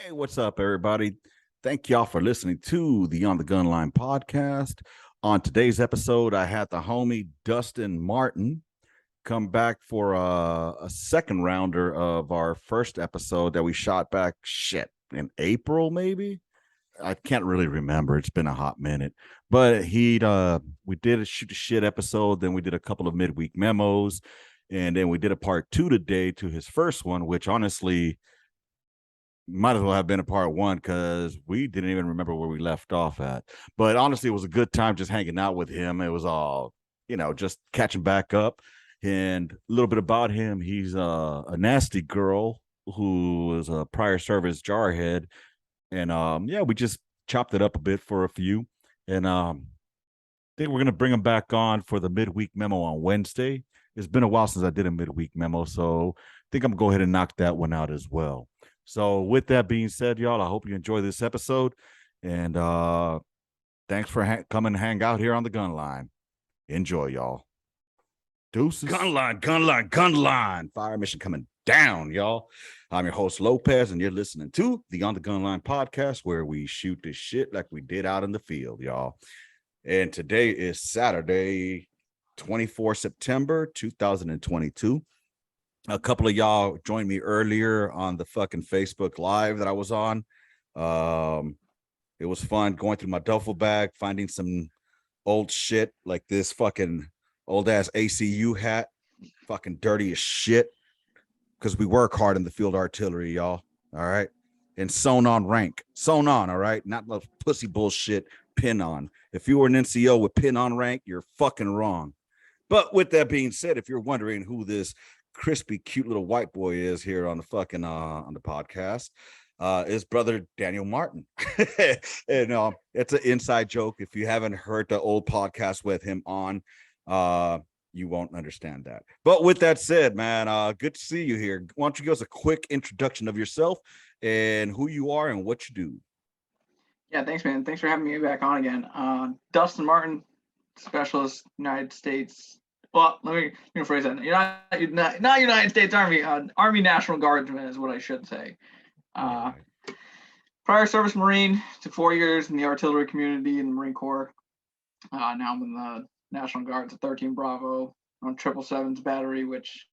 Hey, what's up, everybody? Thank y'all for listening to the On the Gun Line podcast. On today's episode, I had the homie Dustin Martin come back for a second rounder of our first episode that we shot back in April, maybe. I can't really remember. It's been a hot minute, but we did a shoot the shit episode. Then we did a couple of midweek memos, and then we did a part 2 today to his first one, which honestly might as well have been a part 1 because we didn't even remember where we left off at. But honestly, it was a good time just hanging out with him. It was all, just catching back up. And a little bit about him. He's a nasty girl who was a prior service jarhead. And we just chopped it up a bit for a few. And I think we're going to bring him back on for the midweek memo on Wednesday. It's been a while since I did a midweek memo, so I think I'm going to go ahead and knock that one out as well. So with that being said, y'all, I hope you enjoy this episode. And thanks for coming and hang out here on the Gun Line. Enjoy, y'all. Deuces. Gun line. Fire mission coming down, y'all. I'm your host, Lopez, and you're listening to the On the Gun Line podcast, where we shoot this shit like we did out in the field, y'all. And today is Saturday, 24 September 2022. A couple of y'all joined me earlier on the fucking Facebook Live that I was on. It was fun going through my duffel bag, finding some old shit like this fucking old ass ACU hat, fucking dirty as shit, because we work hard in the field artillery, y'all. All right. And sewn on, all right. Not the pussy bullshit pin on. If you were an NCO with pin on rank, you're fucking wrong. But with that being said, if you're wondering who this crispy, cute little white boy is here on the fucking on the podcast, is brother Daniel Martin. And it's an inside joke. If you haven't heard the old podcast with him on, you won't understand that. But with that said, man, good to see you here. Why don't you give us a quick introduction of yourself and who you are and what you do? Yeah, thanks, man. Thanks for having me back on again. Dustin Martin, Specialist, United States. Well, let me rephrase that. Not United States Army. Army National Guardsman is what I should say. Prior service Marine to 4 years in the artillery community in the Marine Corps. Now I'm in the National Guard's 13 Bravo on 777's battery, which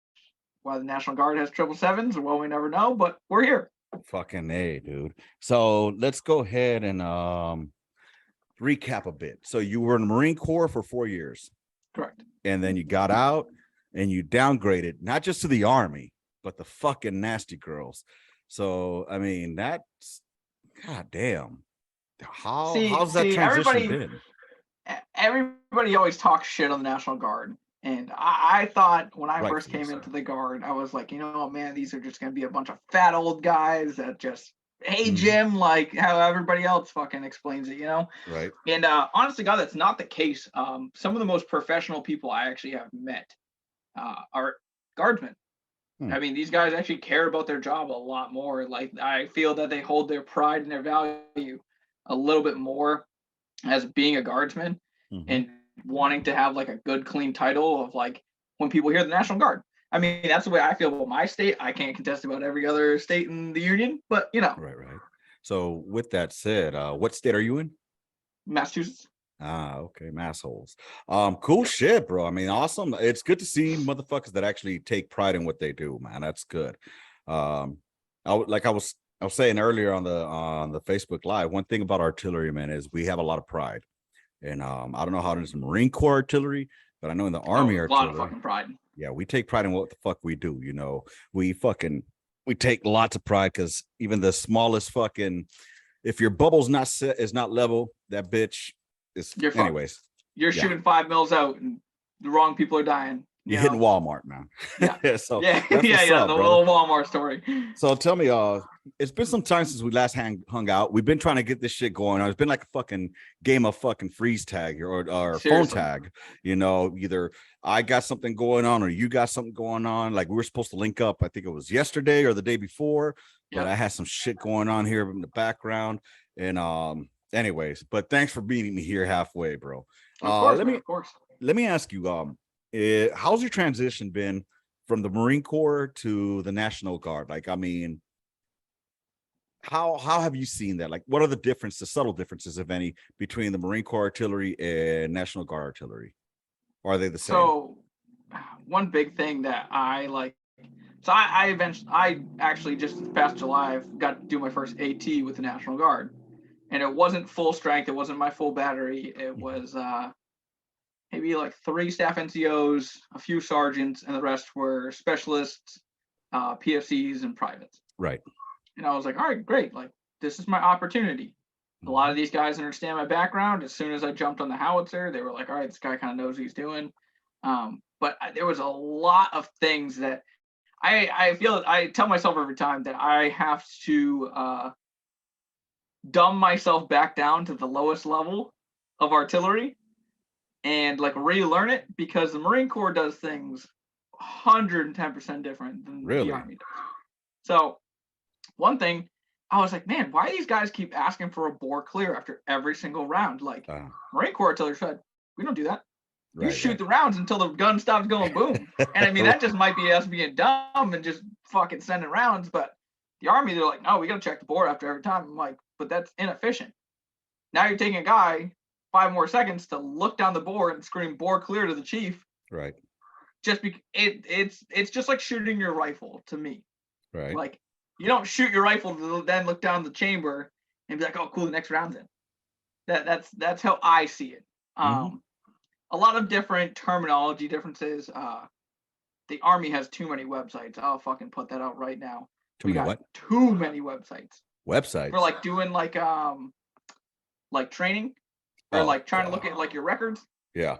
why the National Guard has 777s, well, we never know, but we're here. Fucking A, dude. So let's go ahead and recap a bit. So you were in the Marine Corps for 4 years. Correct. And then you got out and you downgraded, not just to the Army, but the fucking nasty girls. So, I mean, that's goddamn. How's that transition been? Everybody always talks shit on the National Guard. And I thought when I first came into the Guard, I was like, man, these are just going to be a bunch of fat old guys that just, hey, Jim, like how everybody else fucking explains it, Right. And honestly, God, that's not the case. Some of the most professional people I actually have met are guardsmen. I mean, these guys actually care about their job a lot more. Like, I feel that they hold their pride and their value a little bit more as being a guardsman and wanting to have like a good, clean title of like when people hear the National Guard. I mean, that's the way I feel about my state. I can't contest about every other state in the Union, but Right. So with that said, what state are you in? Massachusetts. Okay, massholes. Cool shit, bro. I mean, awesome. It's good to see motherfuckers that actually take pride in what they do, man. That's good. I was saying earlier on the Facebook Live, one thing about artillery, man, is we have a lot of pride. And I don't know how it is in Marine Corps artillery, but I know in the Army artillery, a lot of fucking pride. Yeah, we take pride in what the fuck we do. We take lots of pride because even the smallest fucking, if your bubble's is not level, that bitch is. Anyways, you're shooting 5 mils out, and the wrong people are dying. You're hitting Walmart, man. Yeah. So the little Walmart story. So tell me, it's been some time since we last hung out. We've been trying to get this shit going on. It's been like a fucking game of fucking freeze tag or phone tag. Either I got something going on or you got something going on. Like we were supposed to link up. I think it was yesterday or the day before, but I had some shit going on here in the background. And anyways, but thanks for meeting me here halfway, bro. Of course. Let me ask you, how's your transition been from the Marine Corps to the National Guard? Like, I mean, how have you seen that? Like, what are the differences, the subtle differences, if any, between the Marine Corps artillery and National Guard artillery? Or are they the same? So one big thing that I like, so I actually just this past July I've got to do my first AT with the National Guard, and it wasn't full strength. It wasn't my full battery. It was maybe like 3 staff NCOs, a few sergeants, and the rest were specialists, PFCs, and privates. Right. And I was like, all right, great. Like, this is my opportunity. A lot of these guys understand my background. As soon as I jumped on the howitzer, they were like, all right, this guy kind of knows what he's doing. But there was a lot of things that I feel I tell myself every time that I have to dumb myself back down to the lowest level of artillery and like relearn it, because the Marine Corps does things 110% different than the Army does. So one thing, I was like, man, why do these guys keep asking for a bore clear after every single round? Like, Marine Corps artillery said, we don't do that. You shoot the rounds until the gun stops going boom. And I mean, that just might be us being dumb and just fucking sending rounds. But the Army, they're like, no, we got to check the bore after every time. I'm like, but that's inefficient. Now you're taking a guy 5 more seconds to look down the bore and scream bore clear to the chief. Right. Just because it's just like shooting your rifle to me. Right. Like, you don't shoot your rifle to then look down the chamber and be like, oh, cool, the next round's in. That's how I see it. A lot of different terminology differences. The Army has too many websites. I'll fucking put that out right now. Too many websites. Websites? For like doing like training or like trying to look at like your records. Yeah.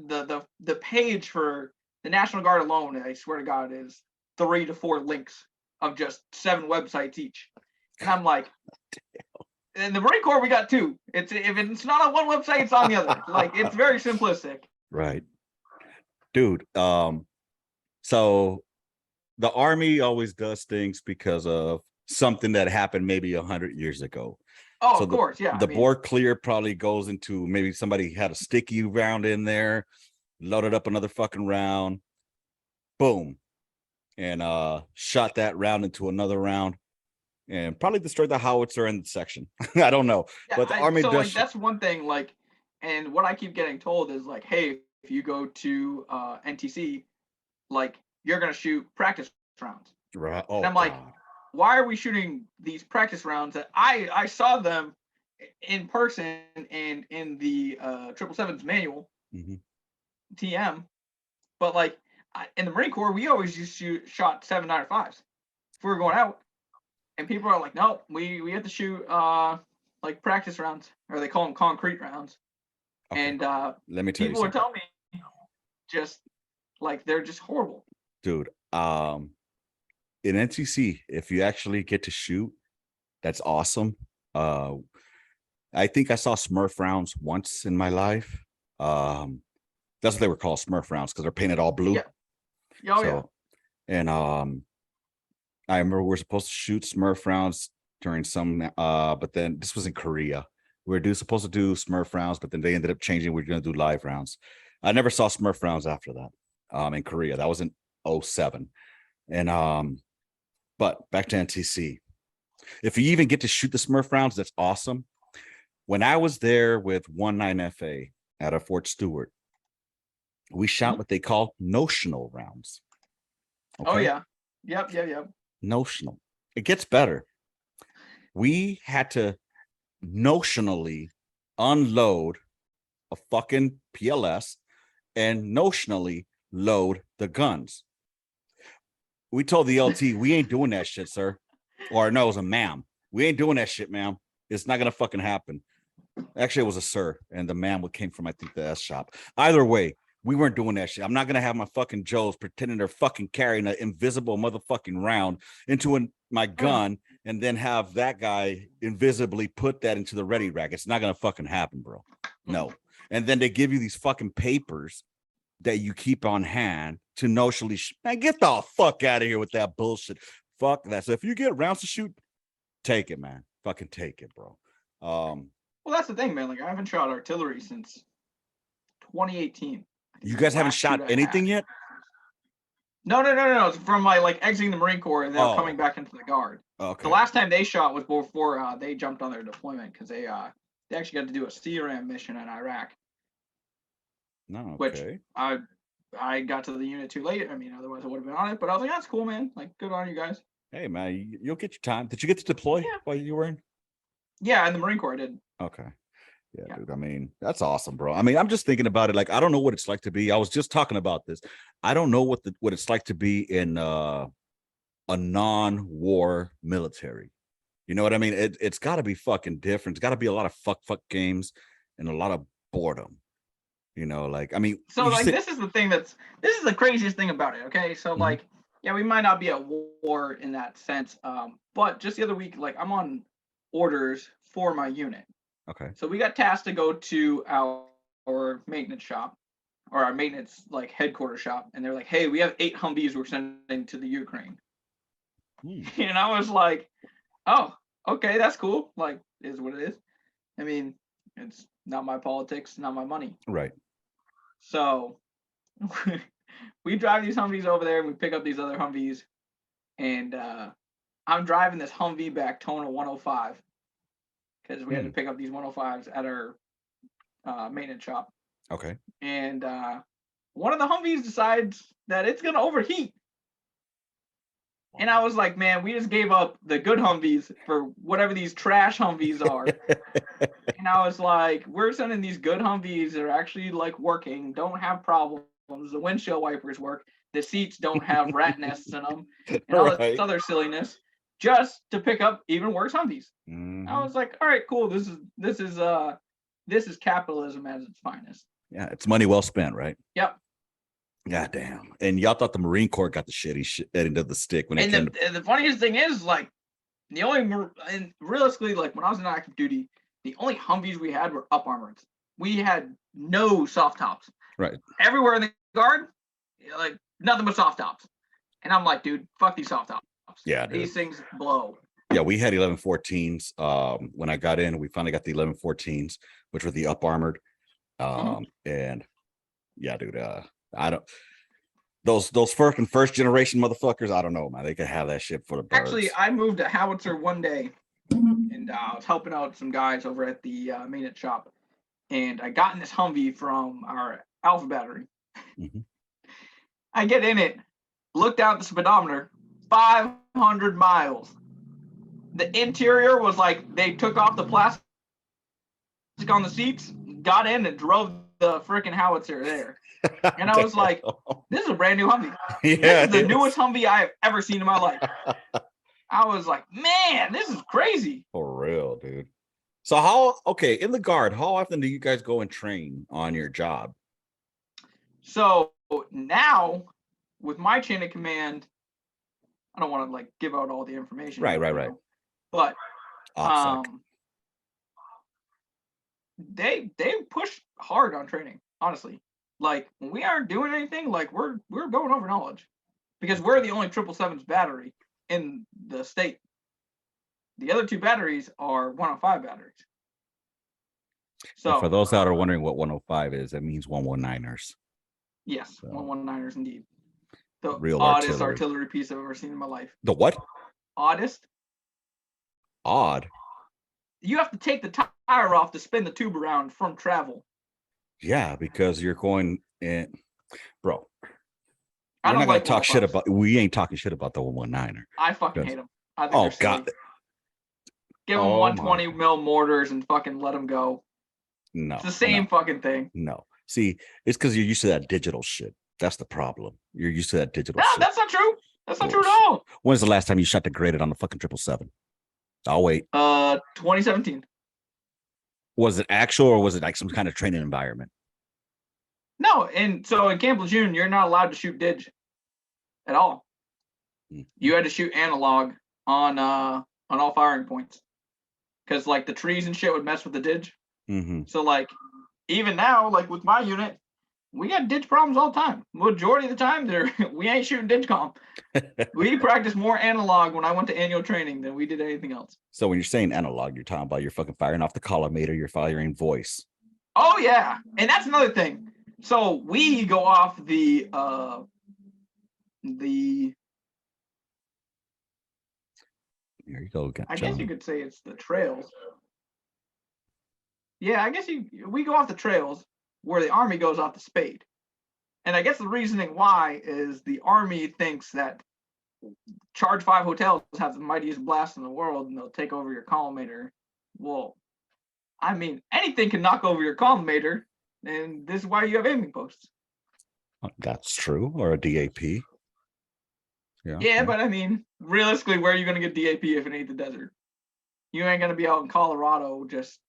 The page for the National Guard alone, I swear to God, is 3 to 4 links of just 7 websites each. And I'm like, in the Marine Corps, we got 2. If it's not on one website, it's on the other. Like, it's very simplistic. Right. Dude, so the Army always does things because of something that happened maybe 100 years ago. Oh, so of course, yeah. The bore clear probably goes into maybe somebody had a sticky round in there, loaded up another fucking round, boom, and shot that round into another round, and probably destroyed the howitzer in the section. I don't know, yeah, but the Army does. Like, that's one thing. Like, and what I keep getting told is like, hey, if you go to NTC, like, you're gonna shoot practice rounds. Right. Oh, and I'm like, why are we shooting these practice rounds that I saw them in person and in the 777's manual, TM, but like in the Marine Corps, we always just shot 7.95s if we were going out, and people are like, no, we have to shoot like practice rounds, or they call them concrete rounds. Okay. And let me tell you, people are telling me just like they're just horrible, dude. In NTC, if you actually get to shoot, that's awesome. I think I saw Smurf rounds once in my life. That's what they were called, Smurf rounds, because they're painted all blue. Yeah. Oh, yeah. And I remember we were supposed to shoot Smurf rounds during some, but then this was in Korea. We were supposed to do Smurf rounds, but then they ended up changing. We were going to do live rounds. I never saw Smurf rounds after that. In Korea, that was in 2007. And but back to NTC. If you even get to shoot the Smurf rounds, that's awesome. When I was there with 19FA at a Fort Stewart, we shot what they call notional rounds. Okay? Oh, yeah. Yep. Notional. It gets better. We had to notionally unload a fucking PLS and notionally load the guns. We told the LT, we ain't doing that shit, sir. Or no, it was a ma'am. We ain't doing that shit, ma'am. It's not gonna fucking happen. Actually, it was a sir, and the ma'am came from, I think, the S shop. Either way, we weren't doing that shit. I'm not gonna have my fucking Joes pretending they're fucking carrying an invisible motherfucking round into my gun and then have that guy invisibly put that into the ready rack. It's not gonna fucking happen, bro. No. And then they give you these fucking papers that you keep on hand to notionally man, get the fuck out of here with that bullshit. Fuck that. So if you get rounds to shoot, take it, man. Fucking take it, bro. Well, that's the thing, man. Like, I haven't shot artillery since 2018. You guys haven't shot anything yet? No. It's from my like exiting the Marine Corps and then coming back into the Guard. Okay. The last time they shot was before they jumped on their deployment because they actually got to do a CRAM mission in Iraq. No, Which okay. I got to the unit too late. I mean, otherwise I would have been on it. But I was like, that's cool, man. Like, good on you guys. Hey, man, you'll get your time. Did you get to deploy while you were in? Yeah, in the Marine Corps I did. Okay. Yeah, dude. I mean, that's awesome, bro. I mean, I'm just thinking about it. Like, I don't know what it's like to be. I was just talking about this. I don't know what it's like to be in a non-war military. You know what I mean? It's got to be fucking different. It's got to be a lot of fuck games and a lot of boredom. You know, like, I mean, so like this is the craziest thing about it. Okay, so like, yeah, we might not be at war in that sense, but just the other week, like, I'm on orders for my unit. Okay. So we got tasked to go to our maintenance shop, or our maintenance like headquarters shop, and they're like, hey, we have 8 Humvees we're sending to the Ukraine. And I was like, oh, okay, that's cool. Like, is what it is. I mean, it's not my politics, not my money. Right. So we drive these Humvees over there and we pick up these other Humvees. And I'm driving this Humvee back towing a 105 because we had to pick up these 105s at our maintenance shop. Okay. And one of the Humvees decides that it's going to overheat. And I was like, man, we just gave up the good Humvees for whatever these trash Humvees are. And I was like, we're sending these good Humvees that are actually like working, don't have problems. The windshield wipers work. The seats don't have rat nests in them and all this other silliness, just to pick up even worse Humvees. I was like, all right, cool. This is capitalism at its finest. Yeah, it's money well spent, right? Yep. God damn. And y'all thought the Marine Corps got the shitty end of the stick when it came to... the funniest thing is, like, and realistically, like, when I was in active duty, the only Humvees we had were up armored. We had no soft tops. Right. Everywhere in the Guard, like, nothing but soft tops. And I'm like, dude, fuck these soft tops. Yeah, dude. These things blow. Yeah, we had 1114s. When I got in, we finally got the 1114s, which were the up armored. And yeah, dude, I don't, those first generation motherfuckers, I don't know, man. They could have that shit for the birds. Actually, I moved a howitzer one day, and I was helping out some guys over at the maintenance shop, and I got in this Humvee from our Alpha battery. I get in it, look down at the speedometer, 500 miles. The interior was like they took off the plastic on the seats, got in, and drove the freaking howitzer there. And I was like, this is a brand new Humvee. Yeah, this is the newest Humvee I have ever seen in my life. I was like, man, this is crazy. For real, dude. So in the Guard, how often do you guys go and train on your job? So now, with my chain of command, I don't want to like give out all the information. Right. But they push hard on training, honestly. Like, when we aren't doing anything, like, we're going over knowledge, because we're the only 777's battery in the state. The other 2 batteries are 105 batteries. So, and for those that are wondering what 105 is, it means 119ers. Yes, so, 119ers indeed. The real oddest artillery piece I've ever seen in my life. The what? Oddest. Odd. You have to take the tire off to spin the tube around from travel. Yeah, because you're going in, bro. We're not gonna talk shit about. We ain't talking shit about the 119er. I fucking hate them. I think they're silly. Give them 120 mil mortars and fucking let them go. No, it's the same fucking thing. No, see, it's because you're used to that digital shit. That's the problem. You're used to that digital shit. No, that's not true. That's not true at all. When's the last time you shot the graded on the fucking 777? I'll wait. 2017. Was it actual, or was it like some kind of training environment? No, and so in Camp Lejeune, you're not allowed to shoot dig at all. You had to shoot analog on all firing points, because like the trees and shit would mess with the dig. So like, even now, like with my unit, we got dig problems all the time. Majority of the time, we ain't shooting dig comp. We practice more analog when I went to annual training than we did anything else. So when you're saying analog, you're talking about you're fucking firing off the collimator, you're firing voice. Oh yeah, and that's another thing. So we go off the Here you go. I guess you could say it's the trails. Yeah, I guess we go off the trails where the Army goes off the spade. And I guess the reasoning why is the Army thinks that Charge 5 hotels have the mightiest blast in the world and they'll take over your collimator. Well, I mean, anything can knock over your collimator, and this is why you have aiming posts. That's true. Or a DAP. Yeah, but I mean, realistically, where are you going to get DAP if it ain't the desert? You ain't going to be out in Colorado just...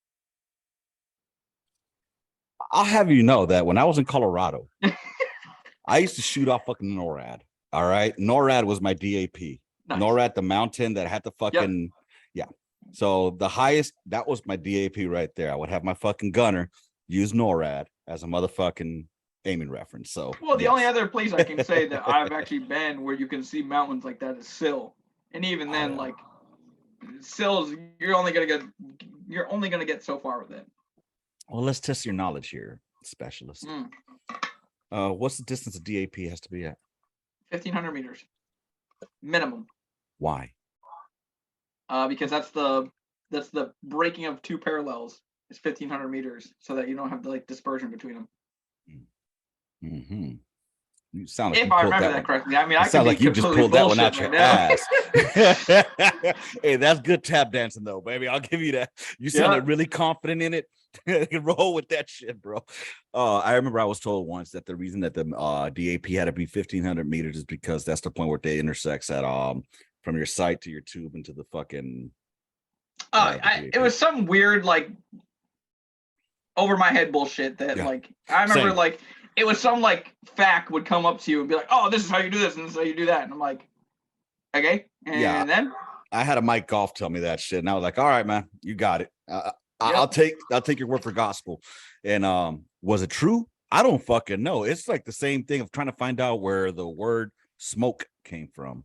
I'll have you know that when I was in Colorado, I used to shoot off fucking NORAD. All right. NORAD was my DAP. Nice. NORAD, the mountain that had the fucking, yeah. So the highest, that was my DAP right there. I would have my fucking gunner use NORAD as a motherfucking aiming reference. So, well, the only other place I can say that I've actually been where you can see mountains like that is Sill. And even then, like, Sill's, you're only going to get so far with it. Well, let's test your knowledge here, specialist. What's the distance a DAP has to be at? 1,500 meters minimum. Why? Because that's the breaking of two parallels. It's 1,500 meters, so that you don't have the like dispersion between them. Mm-hmm. You sound like if I remember that correctly. I mean, I sound like you just pulled that one out your ass. Hey, that's good tap dancing though, baby. I'll give you that. You sounded really confident in it. Roll with that shit, bro. I remember I was told once that the reason that the DAP had to be 1,500 meters is because that's the point where it intersects at from your sight to your tube into the fucking. It was some weird like over my head bullshit that like I remember like it was some like fact would come up to you and be like, oh, this is how you do this and this is how you do that, and I'm like, okay, and then I had a Mike Goff tell me that shit, and I was like, all right, man, you got it. I'll take your word for gospel. And was it true? I don't fucking know. It's like the same thing of trying to find out where the word smoke came from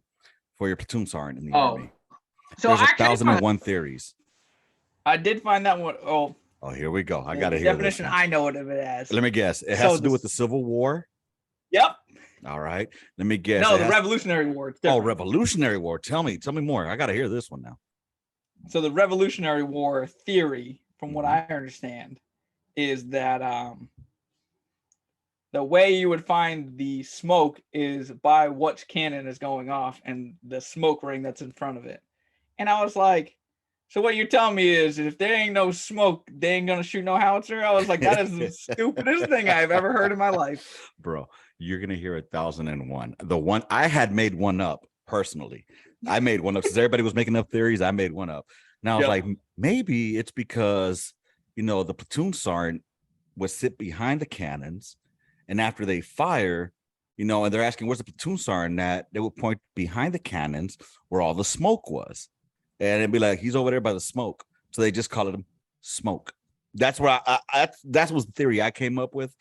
for your platoon sergeant in the Army. So there's 1,001 theories. I did find that one. Oh, here we go. I gotta hear definition. I know what it is. Let me guess. It has to do with the Civil War. Yep. All right. Let me guess. No, the Revolutionary War. Revolutionary War. Tell me more. I gotta hear this one now. So the Revolutionary War theory, from what I understand, is that the way you would find the smoke is by which cannon is going off and the smoke ring that's in front of it. And I was like, so what you're telling me is if there ain't no smoke, they ain't gonna shoot no howitzer? I was like, that is the stupidest thing I've ever heard in my life. Bro, you're gonna hear 1,001. The one I had made one up personally. I made one up since everybody was making up theories. I made one up. Now I was like, maybe it's because the platoon sergeant would sit behind the cannons, and after they fire, and they're asking where's the platoon sergeant at, they would point behind the cannons where all the smoke was, and it'd be like he's over there by the smoke, so they just call it smoke. That's where that was the theory I came up with.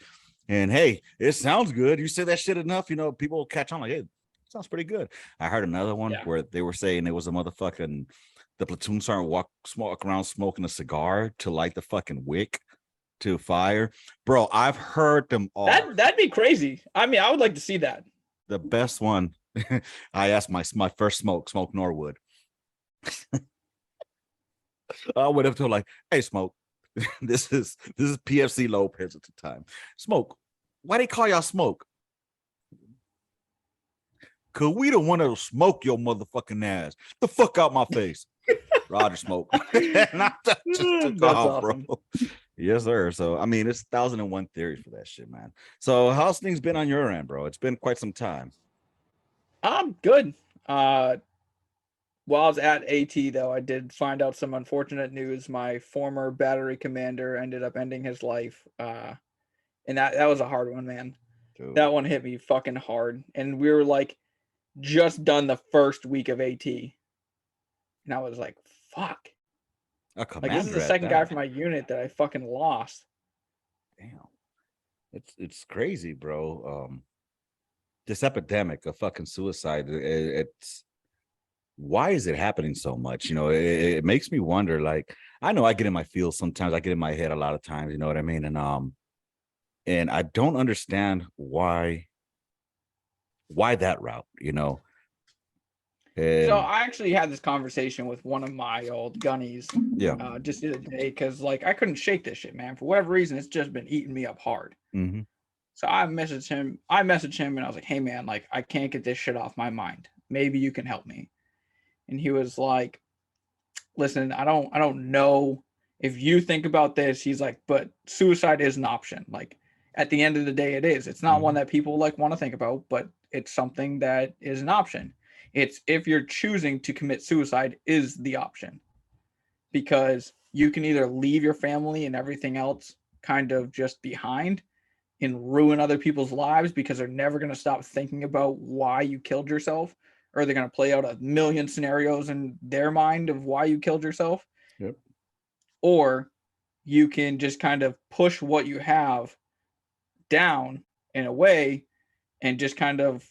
And hey, it sounds good. You say that shit enough, people will catch on like, hey, it sounds pretty good. I heard another one where they were saying it was a motherfucking the platoon sergeant walk around smoking a cigar to light the fucking wick to fire. Bro, I've heard them all. That'd be crazy. I mean, I would like to see that. The best one, I asked my first smoke Norwood. I went up to him like, hey, Smoke, this is PFC Lopez at the time. Smoke, why they call y'all Smoke? Cause we don't want to smoke your motherfucking ass. The fuck out my face. Roger, Smoke. And I just took off, awesome. Bro. Yes, sir. So I mean, it's 1,001 theories for that shit, man. So how's things been on your end, bro? It's been quite some time. I'm good. While I was at AT, though, I did find out some unfortunate news. My former battery commander ended up ending his life. And that was a hard one, man. Dude. That one hit me fucking hard. And we were like just done the first week of AT. And I was like, fuck. Like, this is the second guy from my unit that I fucking lost. Damn. It's crazy, bro. This epidemic of fucking suicide, it's why is it happening so much? It makes me wonder. Like, I know I get in my feels sometimes, I get in my head a lot of times, you know what I mean? And I don't understand why that route, And So I actually had this conversation with one of my old gunnies yeah. just the other day because like I couldn't shake this shit, man. For whatever reason, it's just been eating me up hard. Mm-hmm. So I messaged him and I was like, hey man, like I can't get this shit off my mind. Maybe you can help me. And he was like, listen, I don't know if you think about this. He's like, but suicide is an option. Like at the end of the day, it is. It's not one that people like want to think about, but it's something that is an option. It's if you're choosing to commit suicide is the option, because you can either leave your family and everything else kind of just behind and ruin other people's lives because they're never going to stop thinking about why you killed yourself, or they're going to play out a million scenarios in their mind of why you killed yourself. Yep. Or you can just kind of push what you have down in a way and just kind of,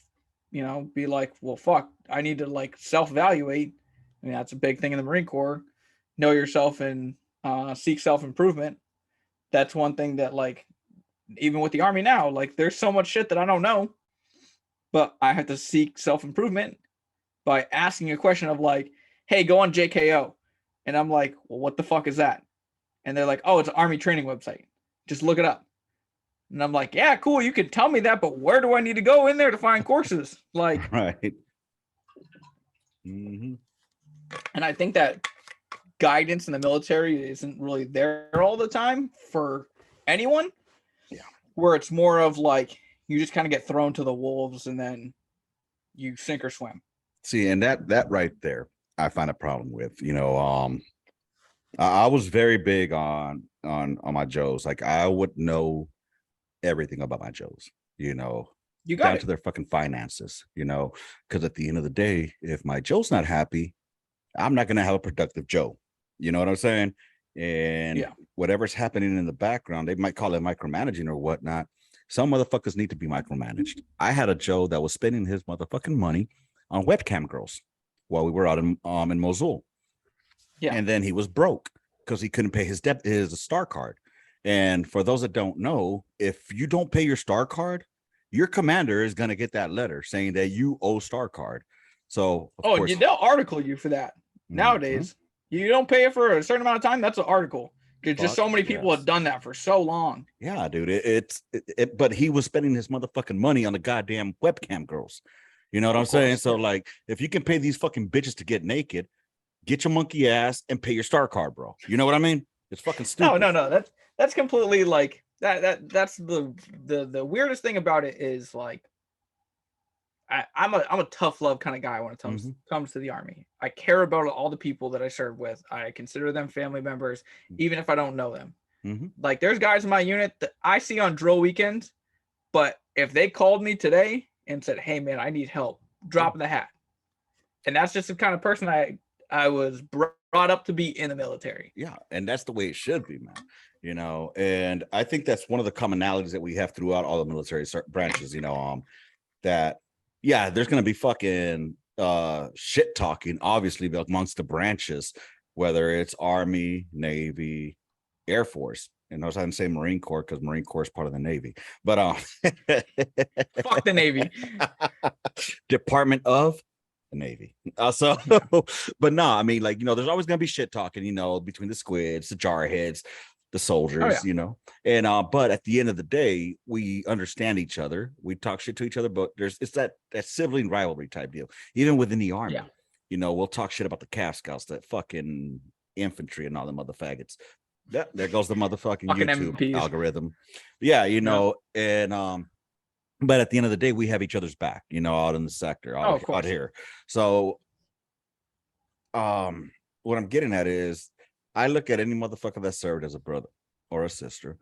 be like, well, fuck, I need to like self-evaluate. I mean, that's a big thing in the Marine Corps. Know yourself and seek self-improvement. That's one thing that like, even with the Army now, like there's so much shit that I don't know, but I have to seek self-improvement by asking a question of like, hey, go on JKO. And I'm like, well, what the fuck is that? And they're like, oh, it's an Army training website. Just look it up. And I'm like, yeah, cool. You can tell me that, but where do I need to go in there to find courses? Like, Right. Mm-hmm. And I think that guidance in the military isn't really there all the time for anyone. Yeah. Where it's more of like, you just kind of get thrown to the wolves and then you sink or swim. See, and that right there, I find a problem with. I was very big on my Joes. Like I would know everything about my Joes. You got Down it. to their fucking finances. Because at the end of the day, if my Joe's not happy, I'm not gonna have a productive Joe. You know what I'm saying? And whatever's happening in the background, they might call it micromanaging or whatnot. Some motherfuckers need to be micromanaged. I had a Joe that was spending his motherfucking money on webcam girls while we were out in Mosul. Yeah. And then he was broke because he couldn't pay his star card. And for those that don't know, if you don't pay your star card, your commander is going to get that letter saying that you owe star card. So, of course, they'll article you for that. Nowadays, you don't pay it for a certain amount of time. That's an article. Because just so many people have done that for so long. Yeah, dude. But he was spending his motherfucking money on the goddamn webcam girls. You know what I'm saying? So, like, if you can pay these fucking bitches to get naked, get your monkey ass and pay your star card, bro. You know what I mean? It's fucking stupid. No. That's completely like that's the weirdest thing about it is like I'm a tough love kind of guy when it comes to the Army. I care about all the people that I serve with. I consider them family members, even if I don't know them. Like there's guys in my unit that I see on drill weekends, but if they called me today and said, hey man, I need help, drop the hat. And that's just the kind of person I was brought up to be in the military. Yeah, and that's the way it should be, man. And I think that's one of the commonalities that we have throughout all the military branches, that there's going to be fucking shit talking obviously amongst the branches, whether it's Army, Navy, Air Force. And notice I didn't say Marine Corps because Marine Corps is part of the Navy, but fuck the Navy. Department of the Navy. But no, I mean, like, there's always gonna be shit talking, between the squids, the jarheads, the soldiers, and but at the end of the day, we understand each other, we talk shit to each other, but it's that sibling rivalry type deal, even within the Army. We'll talk shit about the Calf Scouts, that fucking infantry and all them other faggots. Yeah, there goes the motherfucking YouTube MPs. Algorithm. And but at the end of the day, we have each other's back, out in the sector, out here. So what I'm getting at is I look at any motherfucker that served as a brother or a sister,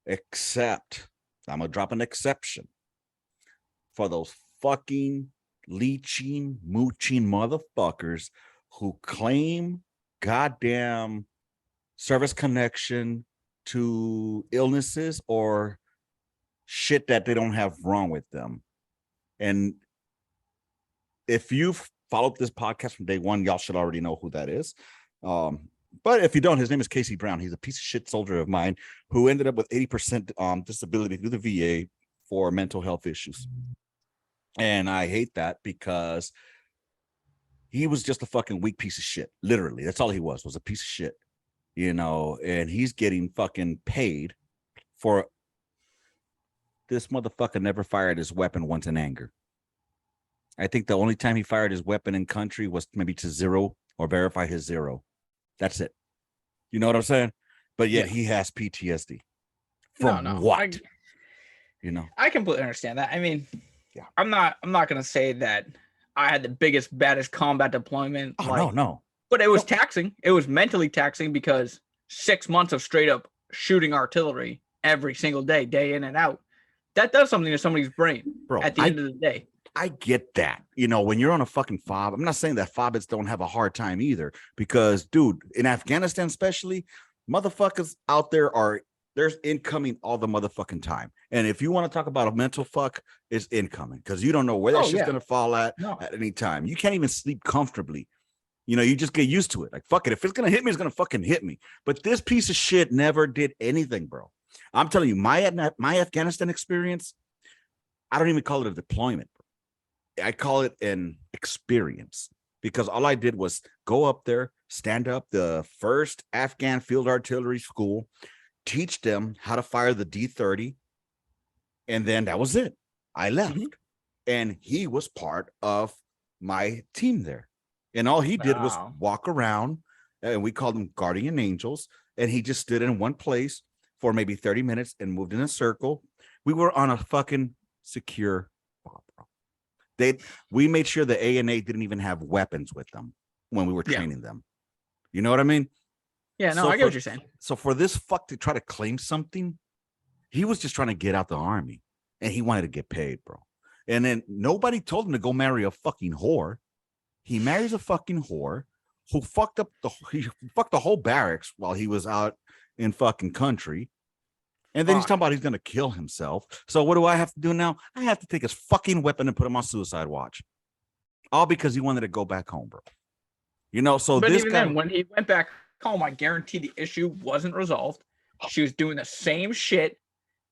except I'm gonna drop an exception for those fucking leeching, mooching motherfuckers who claim goddamn service connection to illnesses or shit that they don't have wrong with them. And if you've followed this podcast from day one, y'all should already know who that is. But if you don't, his name is Casey Brown. He's a piece of shit soldier of mine who ended up with 80% disability through the VA for mental health issues. And I hate that because he was just a fucking weak piece of shit. Literally, that's all he was a piece of shit. And he's getting fucking paid for. This motherfucker never fired his weapon once in anger. I think the only time he fired his weapon in country was maybe to zero or verify his zero. That's it. You know what I'm saying? But yet he has PTSD. From what? I completely understand that. I mean, I'm not going to say that I had the biggest, baddest combat deployment. Oh, no. But it was taxing. It was mentally taxing because 6 months of straight up shooting artillery every single day, day in and out. That does something to somebody's brain, bro. At the end of the day, I get that. When you're on a fucking fob, I'm not saying that fobbits don't have a hard time either, because, dude, in Afghanistan especially, motherfuckers out there's incoming all the motherfucking time. And if you want to talk about a mental fuck, it's incoming, because you don't know where that shit's gonna fall at any time. You can't even sleep comfortably. You just get used to it. Like, fuck it. If it's gonna hit me, it's gonna fucking hit me. But this piece of shit never did anything, bro. I'm telling you, my Afghanistan experience, I don't even call it a deployment. I call it an experience, because all I did was go up there, stand up the first Afghan field artillery school, teach them how to fire the D-30, and then that was it. I left. And he was part of my team there. And all he did was walk around, and we called them guardian angels, and he just stood in one place for maybe 30 minutes and moved in a circle. We were on a fucking secure spot, bro. We made sure the ANA didn't even have weapons with them when we were training them. You know what I mean? Yeah, no, I get what you're saying. So for this fuck to try to claim something, he was just trying to get out the army, and he wanted to get paid, bro. And then nobody told him to go marry a fucking whore. He marries a fucking whore who fucked the whole barracks while he was out in fucking country. And then he's talking about he's gonna kill himself. So what do I have to do now? I have to take his fucking weapon and put him on suicide watch. All because he wanted to go back home, bro. So but this even guy, then, when he went back home, I guarantee the issue wasn't resolved. She was doing the same shit,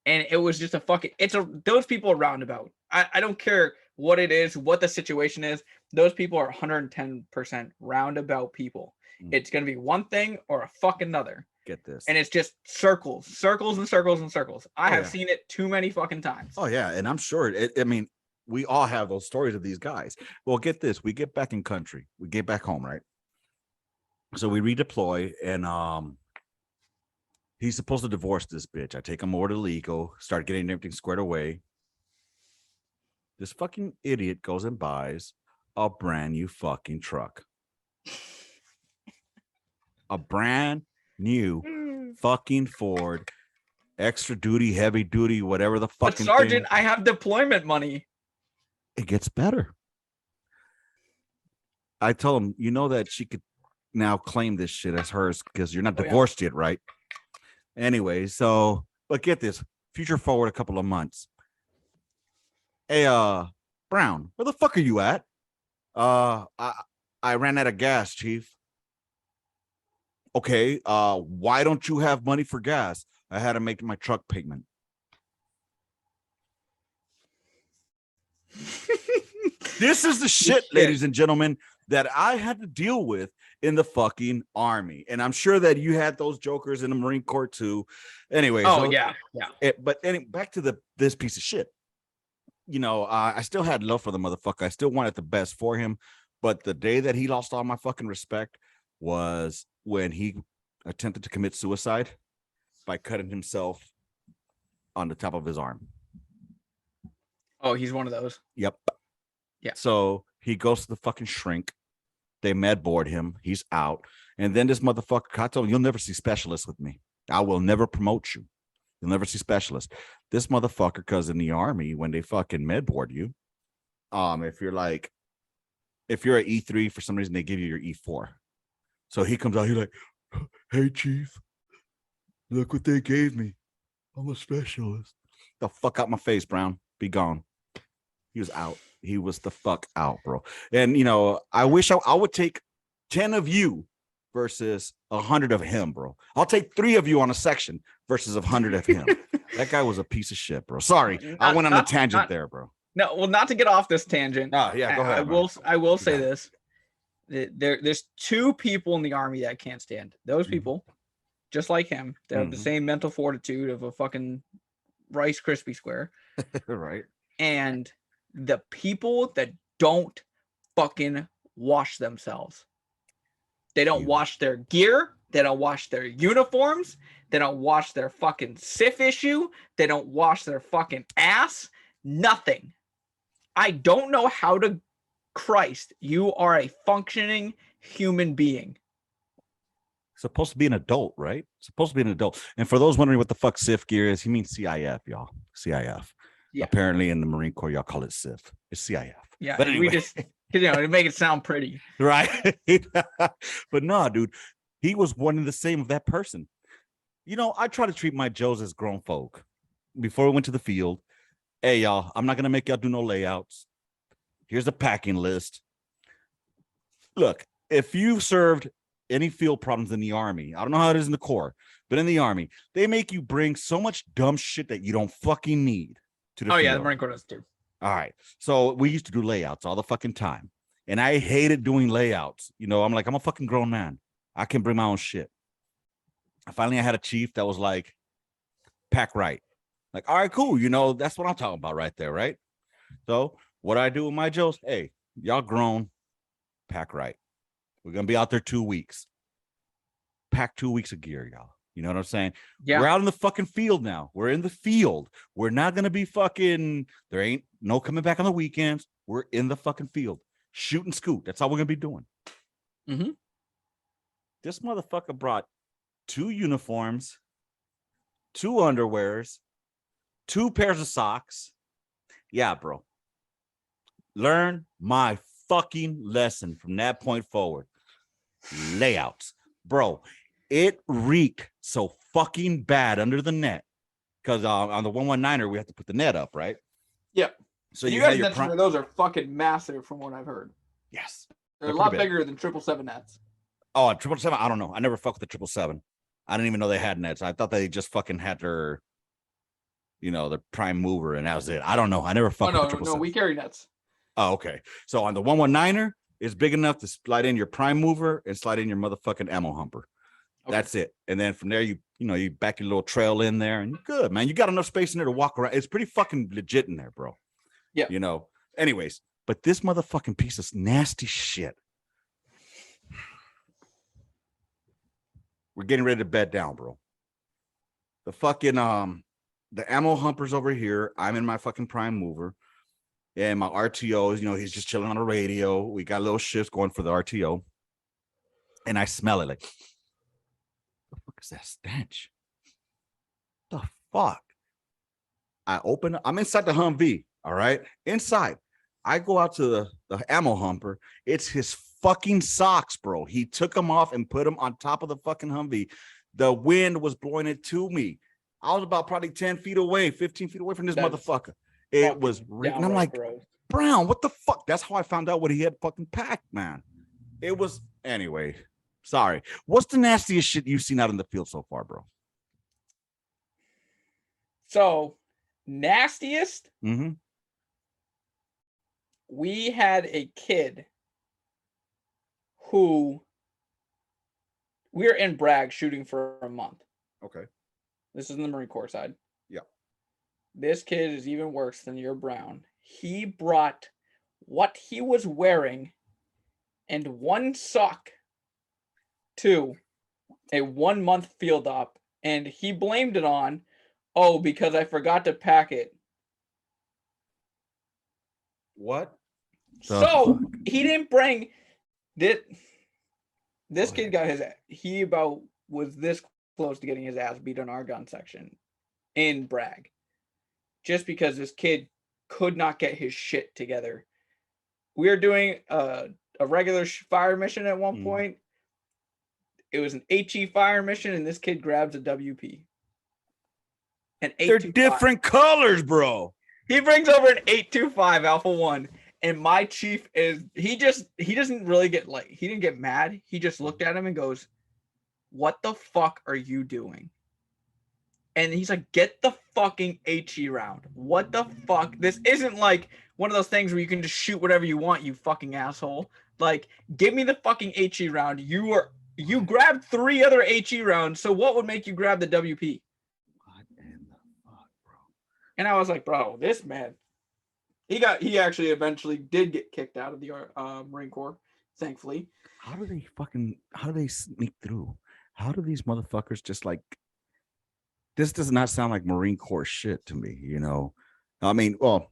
and it was just those people are roundabout. I don't care what it is, what the situation is. Those people are 110% roundabout people. It's gonna be one thing or a fucking another. Get this. And it's just circles and circles and circles. I have seen it too many fucking times. Oh, yeah. And I'm sure, we all have those stories of these guys. Well, get this. We get back in country. We get back home, right? So we redeploy, and he's supposed to divorce this bitch. I take him over to legal, start getting everything squared away. This fucking idiot goes and buys a brand new fucking truck. A brand new fucking Ford, extra duty, heavy duty, whatever the fucking but Sergeant, thing. I have deployment money. It gets better. I told him, that she could now claim this shit as hers because you're not divorced yet, right? Anyway, but get this, future forward a couple of months. Hey, Brown, where the fuck are you at? I ran out of gas, Chief. Okay, why don't you have money for gas? I had to make my truck payment. This is the shit, ladies and gentlemen, that I had to deal with in the fucking army. And I'm sure that you had those jokers in the Marine Corps too. Anyway. Back to this piece of shit. I still had love for the motherfucker. I still wanted the best for him. But the day that he lost all my fucking respect was when he attempted to commit suicide by cutting himself on the top of his arm. Oh, he's one of those. Yep. Yeah. So he goes to the fucking shrink. They med board him. He's out. And then this motherfucker, I told him, you'll never see specialists with me. I will never promote you. You'll never see specialists. This motherfucker, because in the army, when they fucking med board you, if you're an E3, for some reason, they give you your E4. So he comes out, he's like, hey, Chief, look what they gave me. I'm a specialist. The fuck out my face, Brown. Be gone. He was out. He was the fuck out, bro. And, I wish I would take 10 of you versus 100 of him, bro. I'll take 3 of you on a section versus 100 of him. That guy was a piece of shit, bro. Sorry. I went on a tangent there, bro. No, well, not to get off this tangent. Oh, yeah, go ahead. I will say this. There's two people in the army that I can't stand. Those people, just like him, they have the same mental fortitude of a fucking Rice Krispie square. Right. And the people that don't fucking wash themselves. They don't wash their gear. They don't wash their uniforms. They don't wash their fucking SIF issue. They don't wash their fucking ass. Nothing. I don't know how to. Christ, you are a functioning human being. Supposed to be an adult, right? Supposed to be an adult. And for those wondering what the fuck SIF gear is, he means CIF, y'all. CIF. Yeah. Apparently in the Marine Corps, y'all call it SIF. It's CIF. Yeah, but anyway. We just, to make it sound pretty. Right. But no, dude, he was one and the same of that person. I try to treat my Joes as grown folk. Before we went to the field, hey, y'all, I'm not going to make y'all do no layouts. Here's a packing list. Look, if you served any field problems in the Army, I don't know how it is in the Corps, but in the Army, they make you bring so much dumb shit that you don't fucking need to the field. Yeah, the Marine Corps does too. All right. So we used to do layouts all the fucking time. And I hated doing layouts. I'm like, I'm a fucking grown man. I can bring my own shit. Finally, I had a chief that was like, pack right. Like, all right, cool. That's what I'm talking about right there, right? So what I do with my Joes, hey, y'all grown, pack right. We're going to be out there 2 weeks. Pack 2 weeks of gear, y'all. You know what I'm saying? Yeah. We're out in the fucking field now. We're in the field. We're not going to be fucking, there ain't no coming back on the weekends. We're in the fucking field. Shoot and scoot. That's all we're going to be doing. Mm-hmm. This motherfucker brought 2 uniforms, 2 underwears, 2 pairs of socks. Yeah, bro. Learn my fucking lesson from that point forward. Layouts. Bro, it reeked so fucking bad under the net. Because on the 119er, we have to put the net up, right? Yep. So you guys mentioned those are fucking massive from what I've heard. Yes. They're a lot bigger than 777 nets. Oh, 777? I don't know. I never fucked with the 777. I didn't even know they had nets. I thought they just fucking had their, their prime mover, and that was it. I don't know. I never fucked with the 777. No, we carry nets. Oh, okay. So on the 119er, it's big enough to slide in your prime mover and slide in your motherfucking ammo humper. Okay. That's it. And then from there, you back your little trail in there, and you're good, man. You got enough space in there to walk around. It's pretty fucking legit in there, bro. Yeah. Anyways, but this motherfucking piece of nasty shit. We're getting ready to bed down, bro. The fucking the ammo humper's over here. I'm in my fucking prime mover. And my RTO is, he's just chilling on the radio. We got little shifts going for the RTO. And I smell it like, the fuck is that stench? The fuck? I'm inside the Humvee, all right? Inside. I go out to the ammo humper. It's his fucking socks, bro. He took them off and put them on top of the fucking Humvee. The wind was blowing it to me. I was about probably 10 feet away, 15 feet away from this motherfucker. It was, and I'm like, gross. Brown, what the fuck? That's how I found out what he had fucking packed, man. It was, anyway, sorry. What's the nastiest shit you've seen out in the field so far, bro? So, nastiest? Mm-hmm. We had a kid who, we were in Bragg shooting for a month. Okay. This is in the Marine Corps side. Yeah. This kid is even worse than your Brown. He brought what he was wearing and 1 sock to a 1-month field op, and he blamed it on, because I forgot to pack it. What? So he didn't bring this kid got was this close to getting his ass beat on our gun section in Bragg, just because this kid could not get his shit together. We were doing a regular fire mission at one point. It was an HE fire mission, and this kid grabs a WP. They're different colors, bro. He brings over an 825 Alpha 1, and my chief he doesn't really get he didn't get mad. He just looked at him and goes, "What the fuck are you doing?" And he's like, "Get the fucking HE round. What the fuck? This isn't like one of those things where you can just shoot whatever you want, you fucking asshole. Like, give me the fucking HE round. You grabbed 3 other HE rounds, so what would make you grab the WP? What in the fuck, bro? And I was like, bro, this man, he actually eventually did get kicked out of the Marine Corps, thankfully. How do they sneak through? How do these motherfuckers just like, this does not sound like Marine Corps shit to me, you know? I mean, well,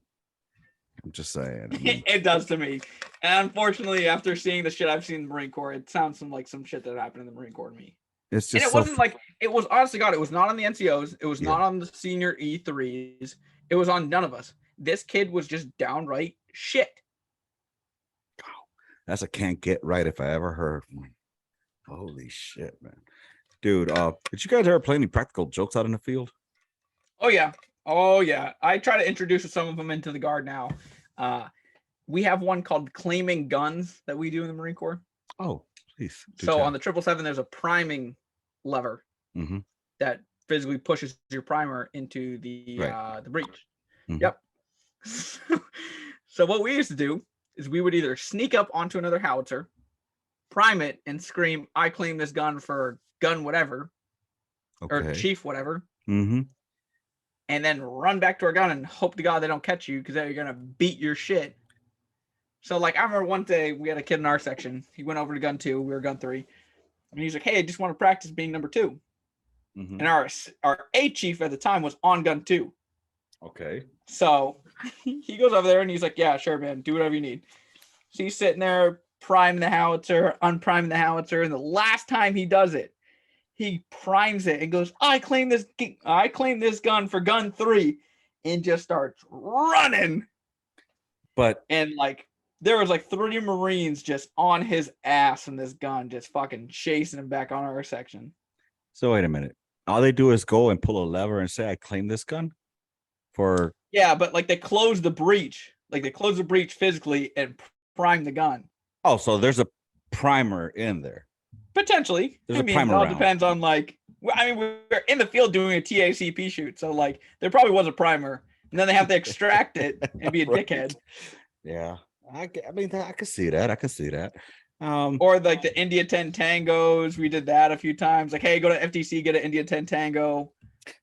I'm just saying. I mean, It does to me. And unfortunately, after seeing the shit I've seen in the Marine Corps, it sounds like some shit that happened in the Marine Corps to me. it's just And it wasn't like, it was honestly, God, it was not on the NCOs. It was not on the senior E3s. It was on none of us. This kid was just downright shit. That's a can't get right if I ever heard one. Holy shit, man. Dude, did you guys ever play any practical jokes out in the field? Oh yeah. Oh yeah. I try to introduce some of them into the Guard now. We have one called claiming guns that we do in the Marine Corps. Oh, please. So on the 777, there's a priming lever that physically pushes your primer into the breech. Yep. So what we used to do is we would either sneak up onto another howitzer, prime it, and scream, "I claim this gun for gun whatever," or chief whatever, and then run back to our gun and hope to God they don't catch you because they're gonna beat your shit. So like I remember one day we had a kid in our section. He went over to gun 2. We were gun 3, and he's like, "Hey, I just want to practice being number 2." And our A chief at the time was on gun 2. Okay. So he goes over there and he's like, "Yeah, sure, man. Do whatever you need." So he's sitting there, priming the howitzer, unpriming the howitzer, and the last time he does it, he primes it and goes, I claim this gun for gun 3," and just starts running. And like there was like 3 Marines just on his ass in this gun, just fucking chasing him back on our section. So wait a minute. All they do is go and pull a lever and say, "I claim this gun for." Yeah, but like they close the breech. Like they close the breech physically and prime the gun. Oh, so there's a primer in there. Potentially. There's I mean, it all depends on like, I mean, we're in the field doing a TACP shoot. So like there probably was a primer and then they have to extract it and be a dickhead. Yeah. I mean, I could see that. Or like the India 10 tangos. We did that a few times. Like, hey, go to FTC, get an India 10 tango.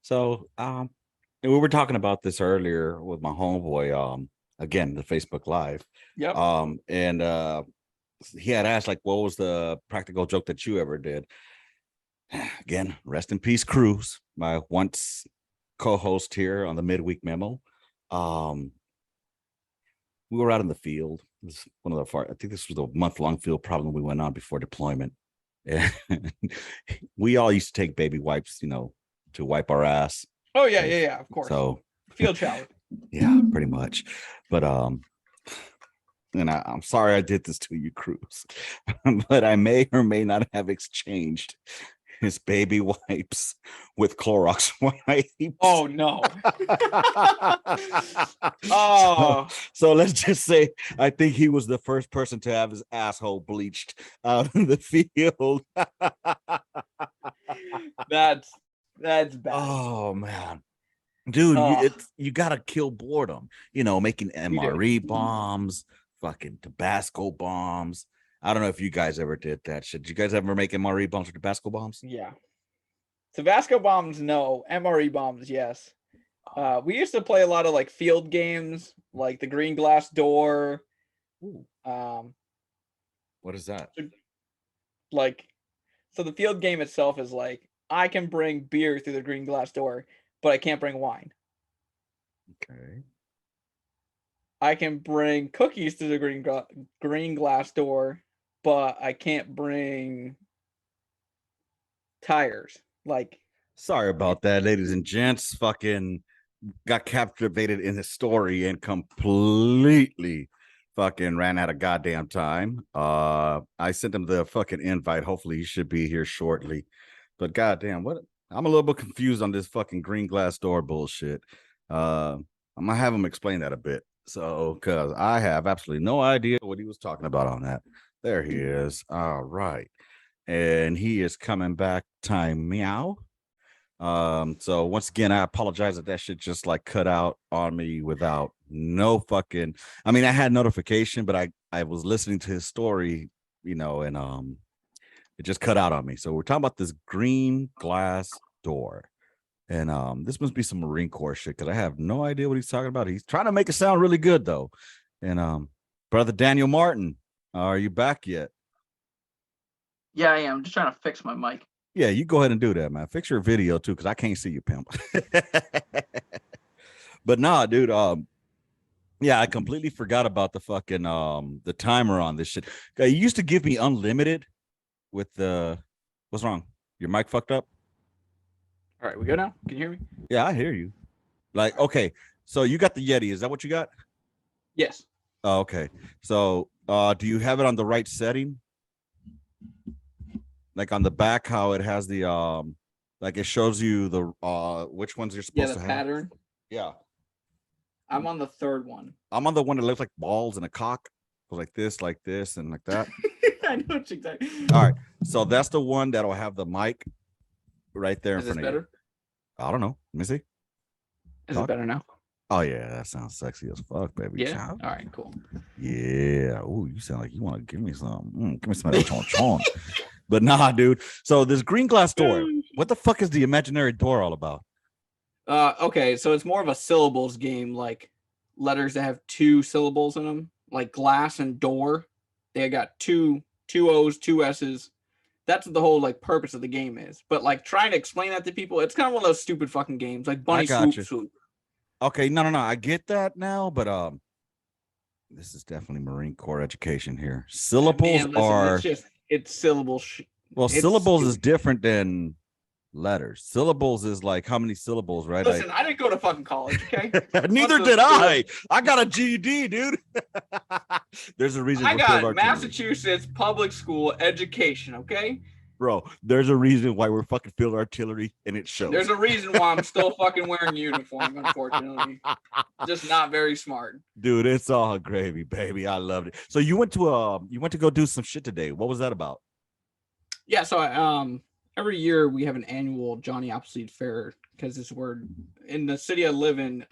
So, and we were talking about this earlier with my homeboy, again, the Facebook Live. Yep. And he had asked, like, what was the practical joke that you ever did? Again, rest in peace, Cruz, my once co-host here on the midweek memo. We were out in the field. It was one of the I think this was a month-long field problem we went on before deployment. And we all used to take baby wipes, you know, to wipe our ass. Oh yeah, of course. So field shower. Yeah, pretty much. But and I'm sorry I did this to you, Cruz, but I may or may not have exchanged his baby wipes with Clorox wipes. Oh no. Oh. So let's just say I think he was the first person to have his asshole bleached out in the field. That's bad. Oh man. Dude, you gotta kill boredom, you know, making MRE bombs, fucking Tabasco bombs. I don't know if you guys ever did that shit. Did you guys ever make MRE bombs or Tabasco bombs? Yeah. Tabasco bombs, no. MRE bombs, yes. We used to play a lot of like field games, like the green glass door. Ooh. What is that? Like, so the field game itself is like, I can bring beer through the green glass door, but I can't bring wine. Okay. I can bring cookies through the green glass door, but I can't bring tires. Like, sorry about that, ladies and gents. Fucking got captivated in his story and completely fucking ran out of goddamn time. I sent him the fucking invite. Hopefully he should be here shortly. But goddamn, what? I'm a little bit confused on this fucking green glass door bullshit. I'm gonna have him explain that a bit. So, because I have absolutely no idea what he was talking about on that. There he is. All right. And he is coming back. Time meow. So once again, I apologize that shit just like cut out on me without no fucking, I mean, I had notification, but I I was listening to his story, and it just cut out on me. So we're talking about this green glass door. And this must be some Marine Corps shit because I have no idea what he's talking about. He's trying to make it sound really good though. And brother Daniel Martin, are you back yet? Yeah, I am. I'm just trying to fix my mic. Yeah, you go ahead and do that, man. Fix your video too, because I can't see you, pimp. But nah, dude. Yeah, I completely forgot about the fucking the timer on this shit. You used to give me unlimited with the what's wrong? Your mic fucked up? All right, we good now? Can you hear me? Yeah, I hear you. Like, okay, so you got the Yeti. Is that what you got? Yes. Oh, okay. So do you have it on the right setting? Like on the back, how it has the like it shows you the which ones you're supposed to have. Pattern. Yeah. I'm on the third one. I'm on the one that looks like balls and a cock. Like this, and like that. I know what exactly. All right. So that's the one that'll have the mic right there in front of you. Better? I don't know. Let me see. Is it better now? Oh yeah, that sounds sexy as fuck, baby. Yeah. All right, cool. Yeah. Oh, you sound like you want to give me some. Give me some of that chon. But nah, dude. So this green glass door. What the fuck is the imaginary door all about? Okay, so it's more of a syllables game, like letters that have 2 syllables in them, like glass and door. They got two O's, 2 S's. That's what the whole like purpose of the game is. But like trying to explain that to people, it's kind of one of those stupid fucking games, like Bunny Swoop. Okay, no, I get that now, but this is definitely Marine Corps education here. Syllables are it's syllables. Well, syllables is different than letters. Syllables is like how many syllables, right? Listen, I didn't go to fucking college, okay? Neither did I. I got a GED, dude. There's a reason. I got Massachusetts public school education, okay? Bro, there's a reason why we're fucking field artillery, and it shows. There's a reason why I'm still fucking wearing uniform, unfortunately. Just not very smart. Dude, it's all gravy, baby. I loved it. So you went to go do some shit today. What was that about? Yeah, so every year we have an annual Johnny Appleseed Fair because it's where in the city I live in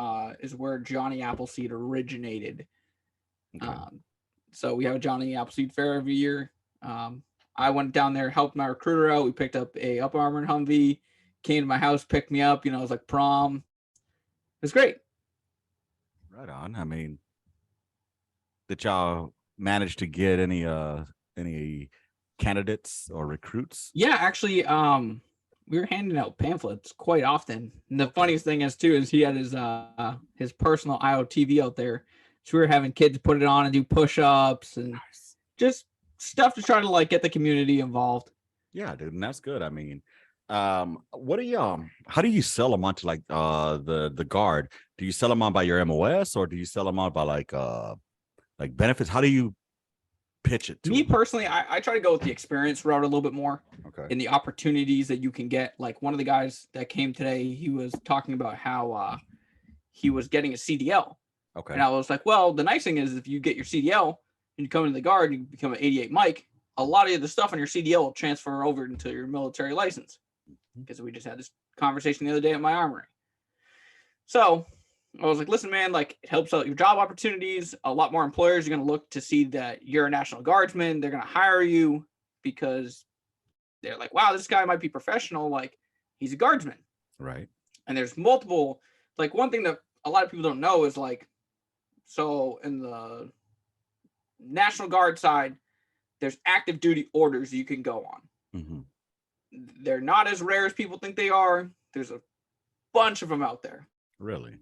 is where Johnny Appleseed originated. Okay. So we have a Johnny Appleseed Fair every year. I went down there, helped my recruiter out. We picked up a Up Armored Humvee, came to my house, picked me up. It was like prom. It was great. Right on. I mean, did y'all manage to get any candidates or recruits? Yeah, actually, we were handing out pamphlets quite often. And the funniest thing is he had his personal IOTV out there. So we were having kids put it on and do push-ups and just stuff to try to like get the community involved. Yeah, dude, and that's good. I mean, what do you how do you sell them onto like the guard? Do you sell them on by your MOS or do you sell them on by like benefits? How do you pitch it to me them? Personally? I try to go with the experience route a little bit more. Okay. In the opportunities that you can get. Like one of the guys that came today, he was talking about how he was getting a CDL. Okay. And I was like, well, the nice thing is if you get your CDL and you come into the guard, you become an 88 Mike, a lot of the stuff on your CDL will transfer over into your military license. Because we just had this conversation the other day at my armory. So I was like, listen, man, like it helps out your job opportunities. A lot more employers are going to look to see that you're a National Guardsman. They're going to hire you because they're like, wow, this guy might be professional. Like he's a guardsman. Right. And there's multiple, like one thing that a lot of people don't know is like, so in the National Guard side, there's active duty orders you can go on. Mm-hmm. They're not as rare as people think they are. There's a bunch of them out there. Really?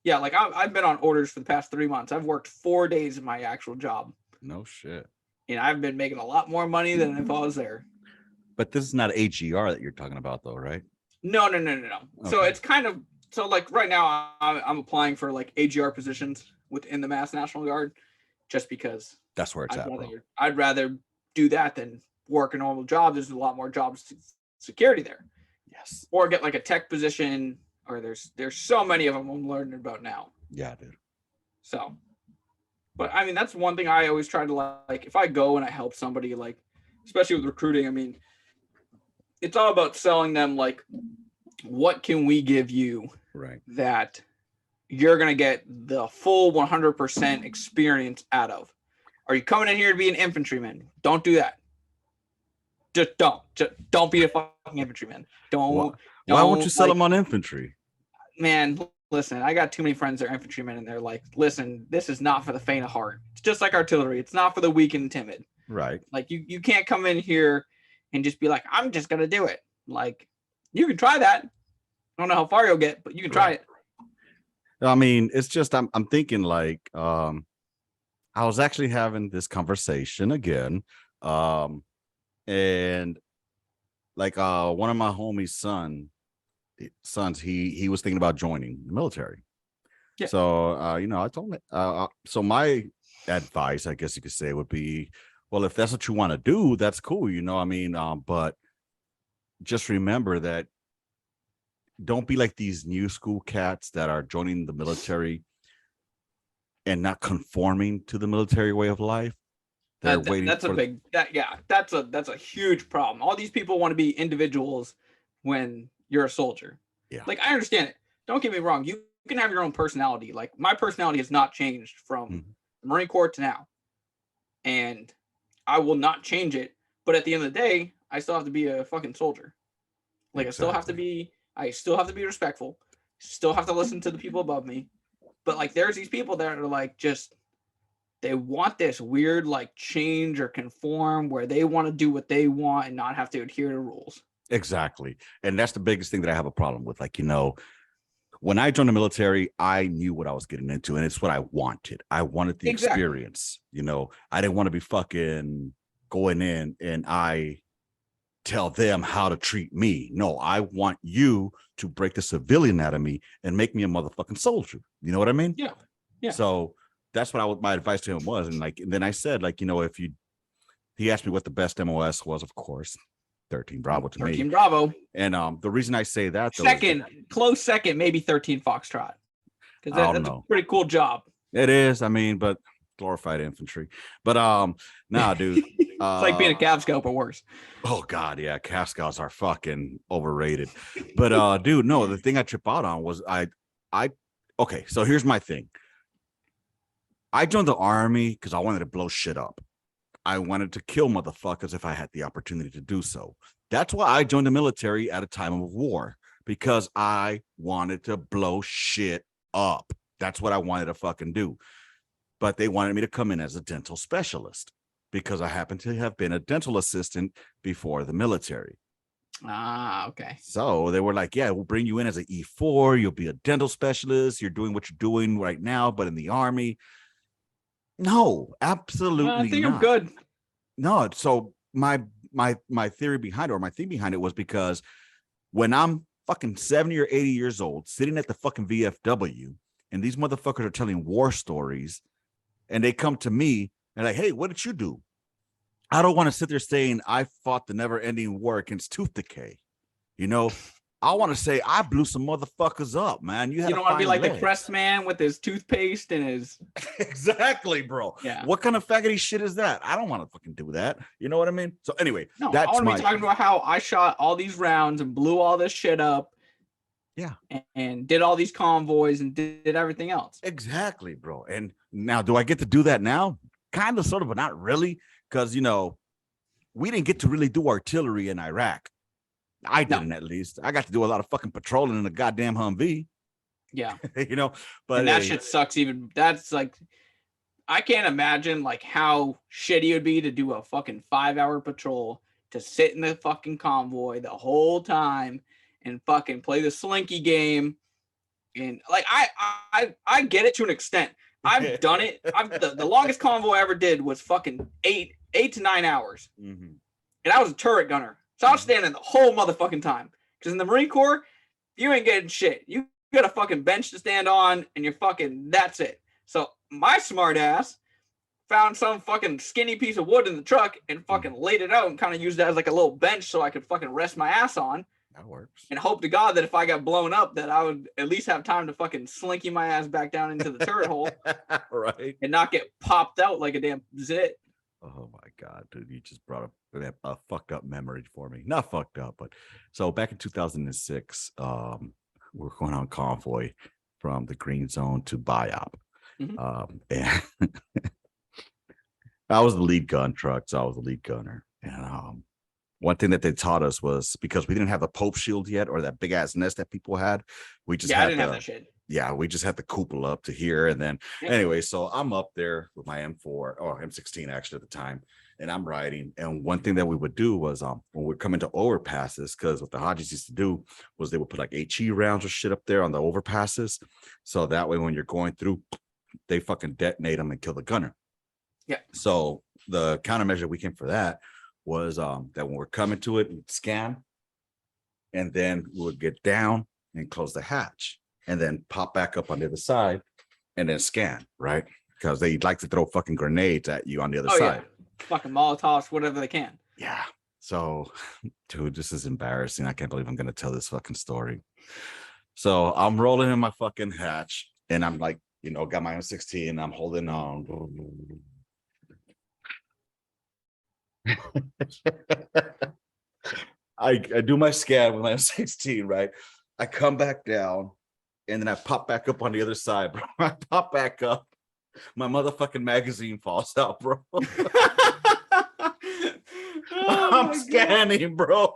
Yeah, like I've been on orders for the past 3 months. I've worked 4 days in my actual job. No shit. And I've been making a lot more money than if I was there. But this is not HER that you're talking about though, right? No. Okay. So it's kind of, so like right now I'm applying for like AGR positions within the Mass National Guard just because that's where it's at, bro. I'd rather do that than work a normal job. There's a lot more jobs security there. Yes. Or get like a tech position, or there's so many of them I'm learning about now. Yeah, dude. So, but I mean, that's one thing I always try to like, if I go and I help somebody, like, especially with recruiting, I mean, it's all about selling them, like, what can we give you that you're going to get the full 100% experience out of? Are you coming in here to be an infantryman? Don't do that. Just don't be a fucking infantryman. Don't. Why won't you sell like, them on infantry? Man, listen, I got too many friends that are infantrymen, and they're like, listen, this is not for the faint of heart. It's just like artillery. It's not for the weak and timid. Right. Like, you can't come in here and just be like, I'm just going to do it. Like, you can try that. I don't know how far you'll get, but you can try it. I mean, it's just, I'm thinking like, I was actually having this conversation again. And like, one of my homie's sons, he was thinking about joining the military. Yeah. So, I told him, so my advice, I guess you could say, would be, well, if that's what you want to do, that's cool. But just remember that don't be like these new school cats that are joining the military and not conforming to the military way of life. They're waiting. That's that's a huge problem. All these people want to be individuals when you're a soldier. Yeah. Like, I understand it. Don't get me wrong. You can have your own personality. Like, my personality has not changed from the Marine Corps to now. And I will not change it. But at the end of the day, I still have to be a fucking soldier. Like, exactly. I still have to be respectful. Still have to listen to the people above me. But like, there's these people that are like, they want this weird like change or conform where they want to do what they want and not have to adhere to rules. Exactly. And that's the biggest thing that I have a problem with. Like, when I joined the military, I knew what I was getting into, and it's what I wanted. I wanted the experience. I didn't want to be fucking going in and I tell them how to treat me. No, I want you to break the civilian out of me and make me a motherfucking soldier. You know what I mean? Yeah. Yeah. So that's what my advice to him was. And then I said, he asked me what the best MOS was, of course. 13 Bravo to 13 me. 13 Bravo. And the reason I say that, though, close second, maybe 13 Foxtrot. Because that's a pretty cool job. It is. But glorified infantry. But nah, dude. It's like being a Cav Scout, but worse. Oh God, yeah. Cav Scouts are fucking overrated. But dude, no, the thing I trip out on was okay, so here's my thing. I joined the Army because I wanted to blow shit up. I wanted to kill motherfuckers if I had the opportunity to do so. That's why I joined the military at a time of war, because I wanted to blow shit up. That's what I wanted to fucking do. But they wanted me to come in as a dental specialist because I happen to have been a dental assistant before the military. Ah, okay. So they were like, yeah, we'll bring you in as an E4. You'll be a dental specialist. You're doing what you're doing right now, but in the Army. No, absolutely not. I think I'm good. No, so my theory behind it, or my thing behind it, was because when I'm fucking 70 or 80 years old, sitting at the fucking VFW, and these motherfuckers are telling war stories, and they come to me and like, hey, what did you do? I don't want to sit there saying I fought the never-ending war against tooth decay. I want to say I blew some motherfuckers up, man. You don't want to be like the Crest man with his toothpaste and his. Exactly, bro. Yeah. What kind of faggoty shit is that? I don't want to fucking do that. You know what I mean? So anyway, no, I want to be talking about how I shot all these rounds and blew all this shit up. Yeah. And did all these convoys and did everything else. Exactly, bro. And now, do I get to do that now? Kind of, sort of, but not really, because we didn't get to really do artillery in Iraq. I didn't, at least. I got to do a lot of fucking patrolling in a goddamn Humvee. Yeah. But and that shit sucks. That's like, I can't imagine like how shitty it would be to do a fucking 5-hour patrol, to sit in the fucking convoy the whole time and fucking play the slinky game. And like, I get it to an extent. I've done it. The longest convoy I ever did was fucking 8 to 9 hours. Mm-hmm. And I was a turret gunner. So I was standing the whole motherfucking time. Because in the Marine Corps, you ain't getting shit. You got a fucking bench to stand on, and you're fucking, that's it. So my smart ass found some fucking skinny piece of wood in the truck and fucking laid it out and kind of used it as like a little bench so I could fucking rest my ass on. That works. And hope to God that if I got blown up, that I would at least have time to fucking slinky my ass back down into the turret hole. Right. And not get popped out like a damn zit. Oh my God, dude, you just brought up a fucked up memory for me. Not fucked up, but so back in 2006, we're going on convoy from the Green Zone to BIOP. Mm-hmm. And I was the lead gun truck, so I was the lead gunner. And one thing that they taught us was because we didn't have the Pope shield yet or that big ass nest that people had, we just I had didn't have that shit. Yeah, we just had the cupola up to here. And then anyway, so I'm up there with my M4 or M16 actually at the time, and I'm riding. And one thing that we would do was when we're coming to overpasses, because what the Hodges used to do was they would put like HE rounds or shit up there on the overpasses. So that way when you're going through, they fucking detonate them and kill the gunner. Yeah. So the countermeasure we came for that was that when we're coming to it, we'd scan, and then we would get down and close the hatch, and then pop back up on the other side, and then scan, right? Because they like to throw fucking grenades at you on the other side. Yeah. Fucking Molotovs, whatever they can. Yeah. So, dude, this is embarrassing. I can't believe I'm gonna tell this fucking story. So I'm rolling in my fucking hatch, and I'm like, got my M16, and I'm holding on. I do my scan with my M16, right? I come back down, and then I pop back up on the other side, bro. I pop back up. My motherfucking magazine falls out, bro. I'm scanning, bro.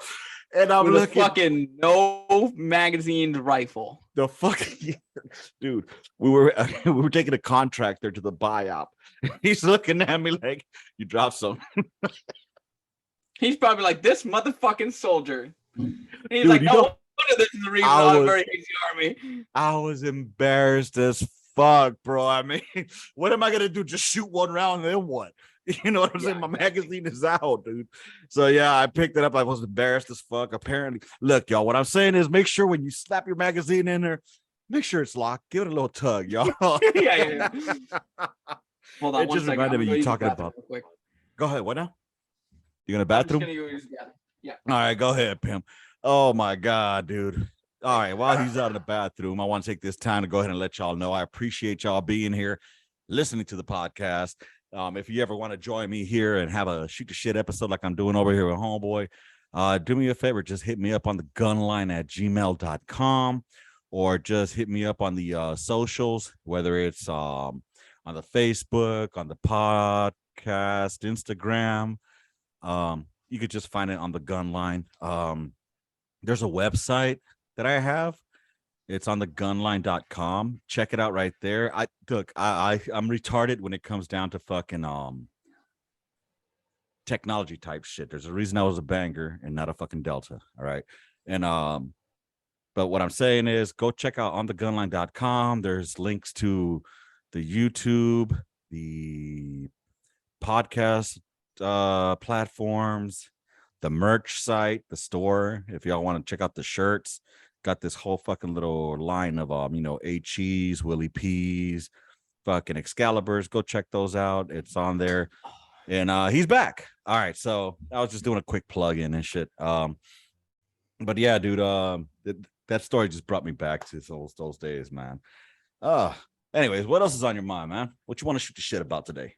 And I'm looking. Fucking no magazine rifle. The fucking dude. We were taking a contractor to the buy-op. He's looking at me like, you dropped some. He's probably like, this motherfucking soldier. And he's Dude, like, no wonder this is the reason I'm very against the army. I was embarrassed as fuck, bro. I mean, what am I gonna do? Just shoot one round and then what? You know what I'm saying? My magazine is out, dude. So yeah, I picked it up. I was embarrassed as fuck. Apparently, look, y'all. What I'm saying is, make sure when you slap your magazine in there, make sure it's locked. Give it a little tug, y'all. yeah. Hold on. It just reminded me you talking about. Go ahead. What now? You in the bathroom? Yeah. All right, go ahead, Pim. Oh my God, dude. All right, while he's out of the bathroom, I want to take this time to go ahead and let y'all know I appreciate y'all being here, listening to the podcast. If you ever want to join me here and have a shoot the shit episode like I'm doing over here with Homeboy, do me a favor, just hit me up on the gunline@gmail.com, or just hit me up on the socials, whether it's on the Facebook, on the podcast, Instagram. You could just find it on the gun line. There's a website that I have. It's on the gunline.com. Check it out right there. I'm retarded when it comes down to fucking technology type shit. There's a reason I was a banger and not a fucking Delta. All right. And but what I'm saying is go check out on the gunline.com. There's links to the YouTube, the podcast platforms, the merch site, the store. If y'all want to check out the shirts, got this whole fucking little line of HEs, Willie P's, fucking Excaliburs. Go check those out. It's on there. And he's back. All right. So I was just doing a quick plug in and shit. But yeah, dude, that story just brought me back to those days, man. Anyways, what else is on your mind, man? What you want to shoot the shit about today?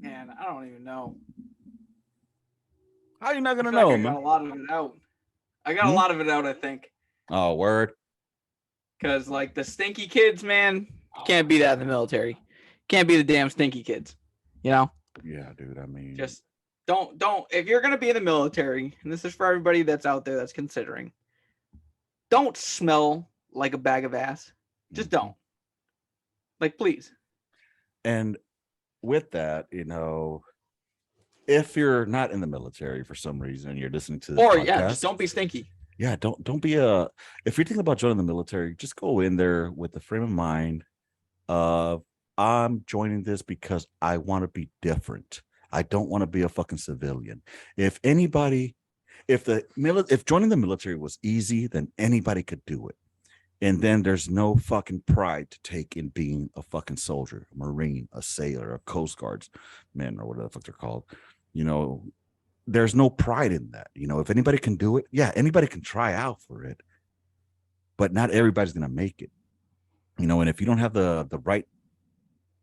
Man, I don't even know. How you not gonna know, man? I got a lot of it out. A lot of it out, I think. Oh, word. Because like the stinky kids, man, you can't be that in the military. Can't be the damn stinky kids. You know? Yeah, dude. I mean, just don't. If you're gonna be in the military, and this is for everybody that's out there that's considering, don't smell like a bag of ass. Just don't. Like, please. And with that, if you're not in the military for some reason and you're listening to this podcast, just don't be stinky. Yeah, don't be if you're thinking about joining the military, just go in there with the frame of mind of, I'm joining this because I want to be different. I don't want to be a fucking civilian. If joining the military was easy, then anybody could do it. And then there's no fucking pride to take in being a fucking soldier, a Marine, a sailor, a Coast Guardsman, or whatever the fuck they're called. There's no pride in that. If anybody can do it, yeah, anybody can try out for it, but not everybody's going to make it. And if you don't have the right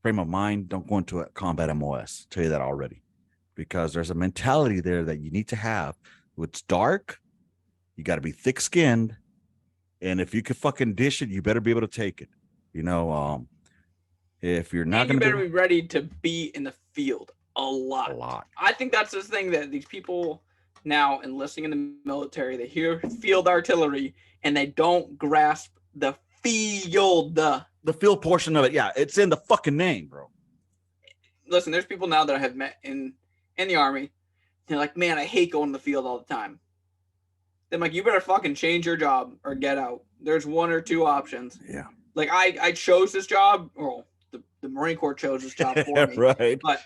frame of mind, don't go into a combat MOS. I'll tell you that already, because there's a mentality there that you need to have. It's dark. You got to be thick skinned. And if you can fucking dish it, you better be able to take it. If you're not And you going better to be ready to be in the field a lot. a lot. I think that's the thing that these people now enlisting in the military, they hear field artillery and they don't grasp the field. The field portion of it, yeah, it's in the fucking name, bro. Listen, there's people now that I have met in the Army. They're like, man, I hate going to the field all the time. Then I'm like, you better fucking change your job or get out. There's one or two options. Yeah. Like I chose this job, or the Marine Corps chose this job for me. Right. But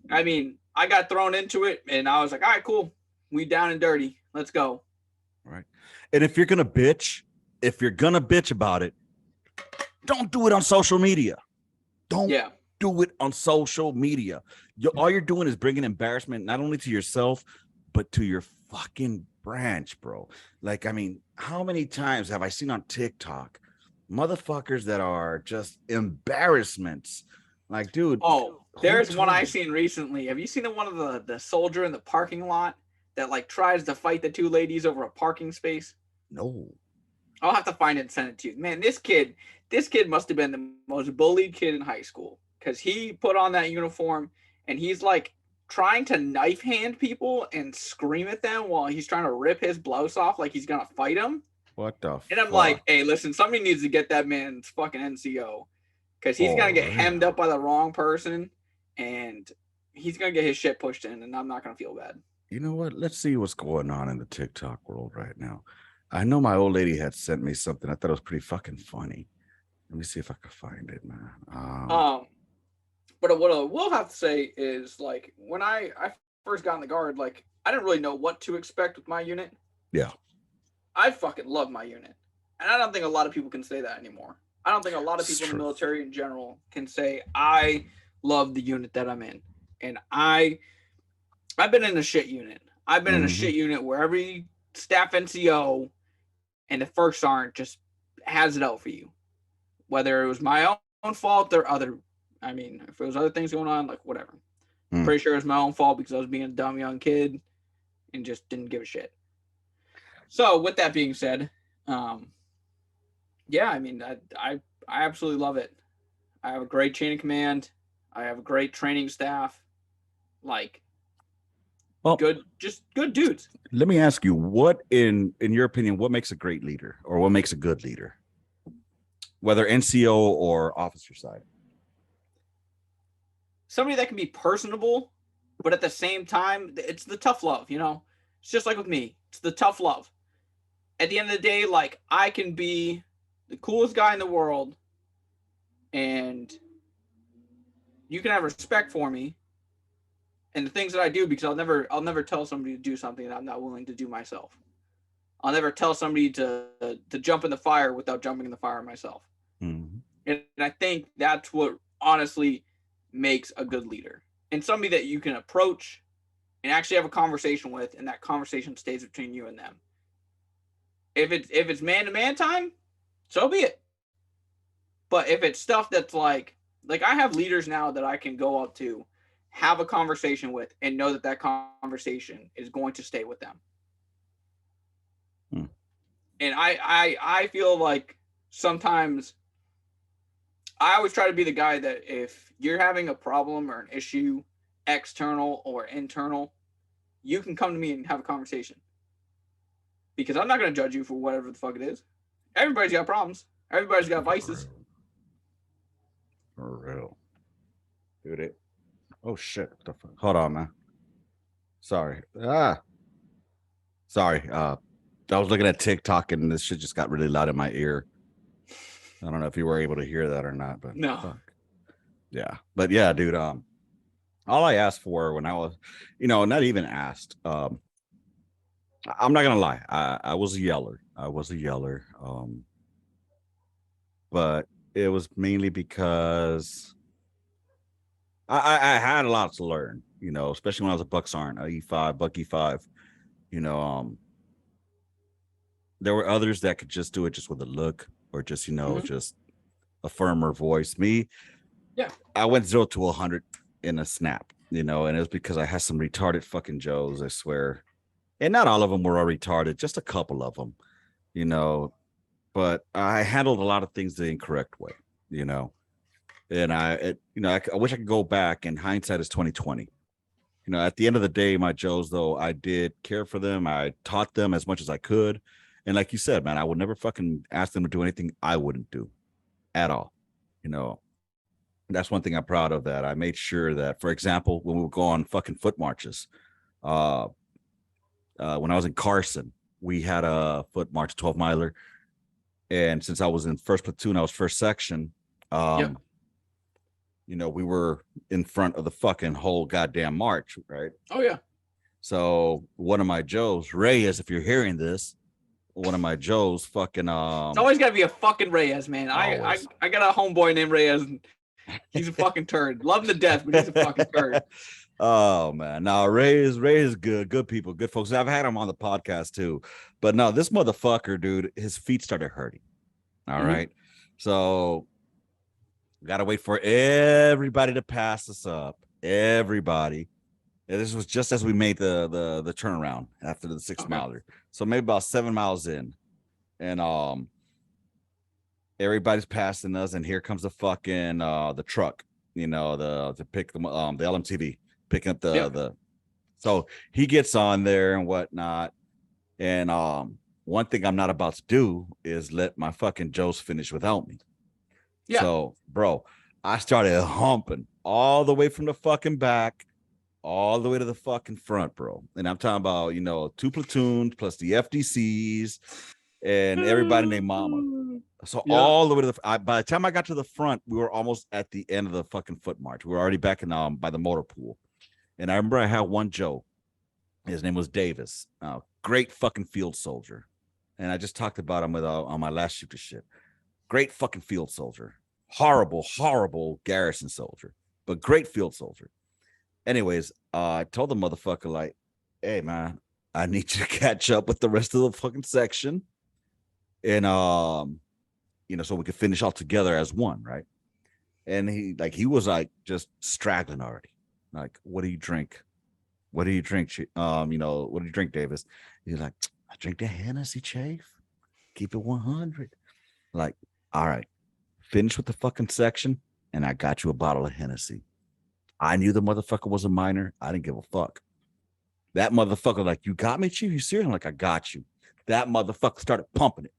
I mean, I got thrown into it and I was like, all right, cool. We down and dirty. Let's go. Right. And if you're going to bitch about it, don't do it on social media. Don't do it on social media. All you're doing is bringing embarrassment, not only to yourself, but to your fucking branch, bro. Like, I mean, how many times have I seen on TikTok motherfuckers that are just embarrassments? Like, dude. Oh, there's one I seen recently. Have you seen one of the soldier in the parking lot that like tries to fight the two ladies over a parking space? No. I'll have to find it and send it to you. Man, this kid must have been the most bullied kid in high school, because he put on that uniform and he's like trying to knife hand people and scream at them while he's trying to rip his blouse off like he's gonna fight him. What the And I'm like, hey, listen, somebody needs to get that man's fucking NCO, because he's gonna get hemmed up by the wrong person and he's gonna get his shit pushed in, and I'm not gonna feel bad. You know what? Let's see what's going on in the TikTok world right now. I know my old lady had sent me something. I thought it was pretty fucking funny. Let me see if I can find it, man. But what I will have to say is, like, when I first got in the Guard, like, I didn't really know what to expect with my unit. Yeah. I fucking love my unit. And I don't think a lot of people can say that anymore. I don't think a lot of people in the military in general can say, I love the unit that I'm in. And I've been in a shit unit. I've been in a shit unit where every staff NCO and the first sergeant just has it out for you. Whether it was my own fault or other, I mean, if there was other things going on, like whatever. I'm pretty sure it was my own fault because I was being a dumb young kid and just didn't give a shit. So with that being said, yeah, I mean, I absolutely love it. I have a great chain of command. I have a great training staff. Like, good dudes. Let me ask you, what in your opinion, what makes a great leader, or what makes a good leader, whether NCO or officer side? Somebody that can be personable, but at the same time, it's the tough love, you know? It's just like with me. It's the tough love. At the end of the day, like, I can be the coolest guy in the world and you can have respect for me and the things that I do, because I'll never tell somebody to do something that I'm not willing to do myself. I'll never tell somebody to jump in the fire without jumping in the fire myself. And I think that's what honestly makes a good leader, and somebody that you can approach and actually have a conversation with, and that conversation stays between you and them. If it's man-to-man time, so be it. But if it's stuff that's like I have leaders now that I can go up to, have a conversation with, and know that that conversation is going to stay with them. And I feel like sometimes I always try to be the guy that if you're having a problem or an issue, external or internal, you can come to me and have a conversation. Because I'm not going to judge you for whatever the fuck it is. Everybody's got problems. Everybody's got vices. For real. Dude, oh shit. What the fuck? Hold on, man. Sorry. Sorry. I was looking at TikTok and this shit just got really loud in my ear. I don't know if you were able to hear that or not, but no. Fuck. Yeah. But yeah, dude, all I asked for when I was, not even asked, I'm not gonna lie, I was a yeller. But it was mainly because I had a lot to learn, especially when I was a Buck Sergeant, Buck E5, there were others that could just do it just with a look, or just, just a firmer voice. Me, yeah, I went 0 to 100 in a snap, and it was because I had some retarded fucking Joes, I swear. And not all of them were all retarded, just a couple of them, but I handled a lot of things the incorrect way, And I wish I could go back, and hindsight is 2020. At the end of the day, my Joes, though, I did care for them. I taught them as much as I could. And like you said, man, I would never fucking ask them to do anything I wouldn't do at all. That's one thing I'm proud of, that I made sure that, for example, when we would go on fucking foot marches, when I was in Carson, we had a foot march, 12 miler. And since I was in first platoon, I was first section. We were in front of the fucking whole goddamn march, right? Oh yeah. So one of my Joes, Reyes, if you're hearing this, one of my Joes fucking It's always gotta be a fucking Reyes, man. I got a homeboy named Reyes. He's a fucking turd. Love him to death, but he's a fucking turd. Oh man. No, Ray is good people, good folks. I've had him on the podcast too. But no, this motherfucker, dude, his feet started hurting. All right. So gotta wait for everybody to pass us up. Everybody. And this was just as we made the turnaround after the 6 miler. So maybe about 7 miles in. And everybody's passing us, and here comes the fucking the truck, to pick them the LMTV, picking up the so he gets on there and whatnot. And one thing I'm not about to do is let my fucking Joes finish without me. Yeah. So, bro, I started humping all the way from the fucking back all the way to the fucking front, bro. And I'm talking about, 2 platoons plus the FDCs and everybody named Mama. So all the way to by the time I got to the front, we were almost at the end of the fucking foot march. We were already back in by the motor pool. And I remember I had one Joe. His name was Davis. Great fucking field soldier. And I just talked about him on my last shoot to shit. Great fucking field soldier. Horrible garrison soldier, but great field soldier. Anyways, I told the motherfucker, like, hey man, I need you to catch up with the rest of the fucking section. And so we could finish all together as one, right? And he was like just straggling already. Like, what do you drink? What do you drink? What do you drink, Davis? He's like, I drink the Hennessy, Chafe. Keep it 100. Like, all right, finish with the fucking section, and I got you a bottle of Hennessy. I knew the motherfucker was a minor. I didn't give a fuck. That motherfucker, like, you got me, Chief? You serious? I'm like, I got you. That motherfucker started pumping it.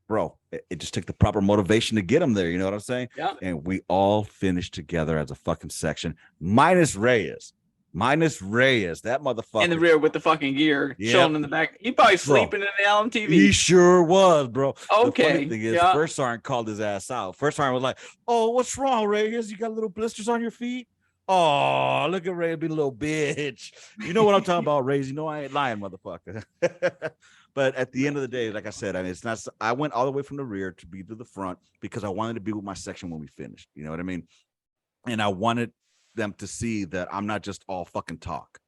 Bro, it just took the proper motivation to get him there. You know what I'm saying? Yeah. And we all finished together as a fucking section, minus Reyes. That motherfucker. In the rear with the fucking gear, chilling in the back. He probably sleeping in the LMTV. He sure was, bro. Okay. The funny thing is, First Sergeant called his ass out. First Sergeant was like, oh, what's wrong, Reyes? You got little blisters on your feet? Oh, look at Reyes being a little bitch. You know what I'm talking about, Reyes. You know I ain't lying, motherfucker. But at the end of the day, like I said, it's not. I went all the way from the rear to be to the front because I wanted to be with my section when we finished. You know what I mean? And I wanted them to see that I'm not just all fucking talk.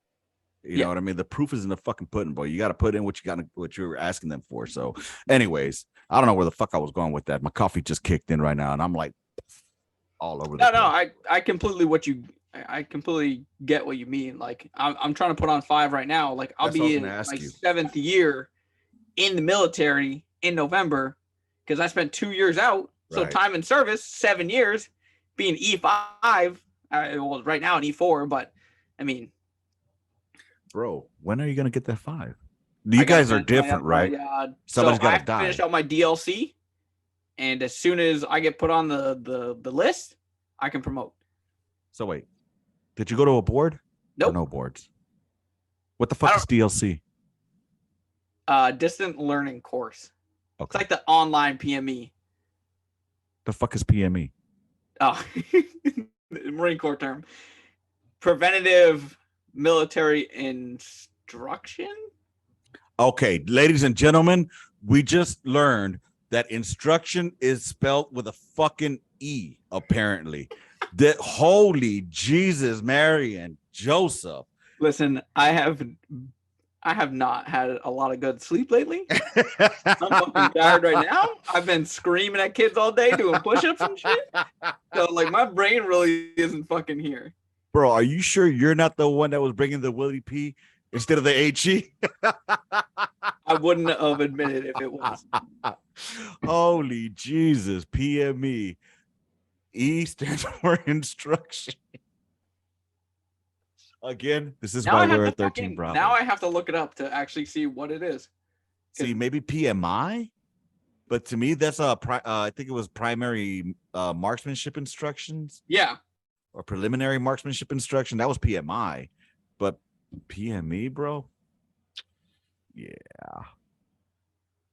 You know what I mean? The proof is in the fucking pudding, boy. You got to put in what you were asking them for. So, anyways, I don't know where the fuck I was going with that. My coffee just kicked in right now, and I'm like all over. I completely get what you mean. Like, I'm trying to put on 5 right now. Like, I'll be in my 7th year in the military in November because I spent 2 years out. So time in service, 7 years, being E5. Well, right now in E4, but I mean, bro, when are you gonna get that 5? You guys are different, right? Somebody's got to die. Finish out my DLC, and as soon as I get put on the list, I can promote. So wait, did you go to a board? Nope. Or no boards. What the fuck is DLC? Distant learning course. Okay. It's like the online PME. The fuck is PME? Oh, Marine Corps term. Preventative military instruction. Okay, ladies and gentlemen, we just learned that instruction is spelled with a fucking E, apparently. That holy Jesus, Mary, and Joseph. Listen, I have not had a lot of good sleep lately. I'm fucking tired right now. I've been screaming at kids all day doing push-ups and shit. So, like, my brain really isn't fucking here. Bro, are you sure you're not the one that was bringing the Willie P instead of the HE? I wouldn't have admitted if it was. Holy Jesus, PME. E stands for instruction. Again, this is Now why I have we're to at 13 Bravo. Now I have to look it up to actually see what it is. See, maybe PMI, but to me, that's I think it was primary marksmanship instructions. Yeah. Or preliminary marksmanship instruction. That was PMI, but PME, bro. Yeah.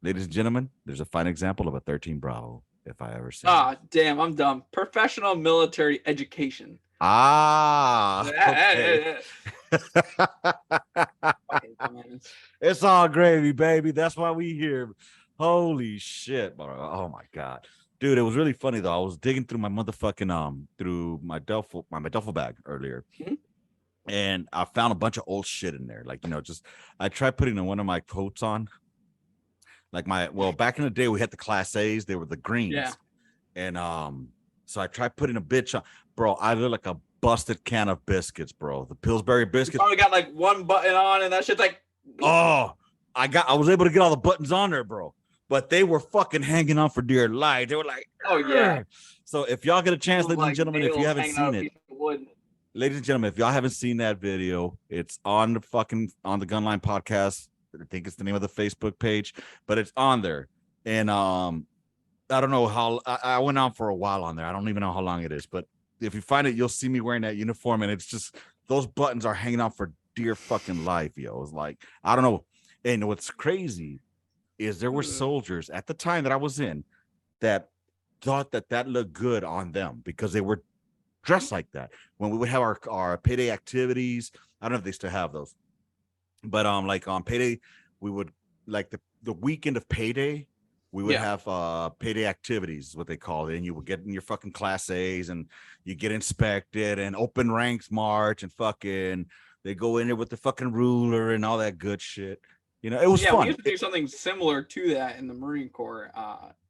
Ladies and gentlemen, there's a fine example of a 13 Bravo, if I ever see. Damn, I'm dumb. Professional military education. Okay. It's all gravy, baby. That's why we here. Holy shit, bro. Oh my god. Dude, it was really funny though. I was digging through my motherfucking through my duffel bag earlier. Mm-hmm. And I found a bunch of old shit in there. Like, just I tried putting one of my coats on. Like back in the day we had the class A's, they were the greens. Yeah. And so I tried putting a bitch on. Bro, I look like a busted can of biscuits, bro. The Pillsbury biscuits. You probably got like one button on and that shit's like, oh, I was able to get all the buttons on there, bro. But they were fucking hanging on for dear life. They were like, oh yeah. So if y'all get a chance, ladies and gentlemen, if you haven't seen it, ladies and gentlemen, if y'all haven't seen that video, it's on the Gunline podcast. I think it's the name of the Facebook page, but it's on there. And I don't know how I went on for a while on there. I don't even know how long it is, but if you find it, you'll see me wearing that uniform, and it's just those buttons are hanging on for dear fucking life, yo. It's like, I don't know. And what's crazy is there were soldiers at the time that I was in that thought that looked good on them because they were dressed like that. When we would have our payday activities, I don't know if they still have those, but like on payday, we would like the weekend of payday, we would have payday activities, is what they call it, and you would get in your fucking class A's and you get inspected and open ranks march and fucking they go in there with the fucking ruler and all that good shit. It was fun. We used to do something similar to that in the Marine Corps.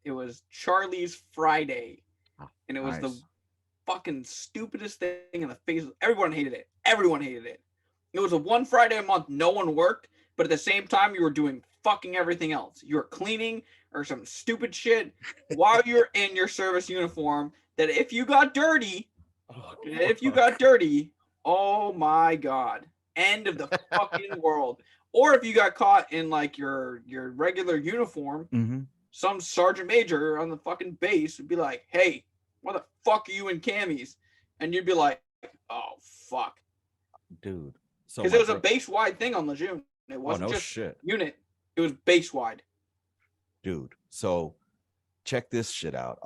It was Charlie's Friday, and it was the fucking stupidest thing in the face. Everyone hated it. It was a one Friday a month. No one worked, but at the same time, you were doing fucking everything else. You were cleaning or some stupid shit while you're in your service uniform. That if you got dirty, oh my god, end of the fucking world. Or if you got caught in like your regular uniform, some sergeant major on the fucking base would be like, "Hey, why the fuck are you in camis?" And you'd be like, "Oh fuck, dude." So because it was a base wide thing on Lejeune. It wasn't just unit; it was base wide. Dude, so check this shit out.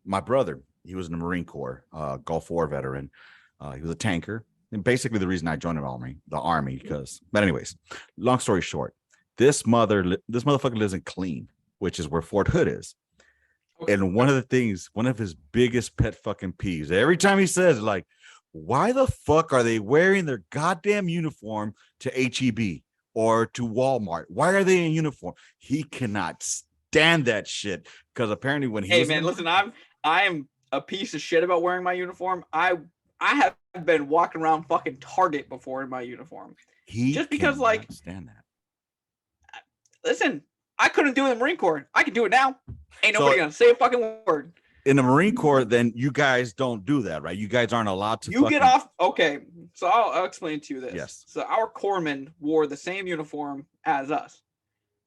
My brother, he was in the Marine Corps, Gulf War veteran. He was a tanker. And basically the reason I joined the army, but anyways, long story short, this motherfucker lives in Clean, which is where Fort Hood is. Okay. And one of his biggest pet fucking peeves, every time he says, like, why the fuck are they wearing their goddamn uniform to HEB or to Walmart? Why are they in uniform? He cannot stand that shit because apparently when he listen, I am a piece of shit about wearing my uniform. I have been walking around fucking Target before in my uniform. Just because, like, understand that. Listen, I couldn't do it in the Marine Corps. I can do it now. Ain't nobody gonna say a fucking word. In the Marine Corps, then you guys don't do that, right? You guys aren't allowed to. Get off. Okay, so I'll explain to you this. Yes. So our corpsmen wore the same uniform as us.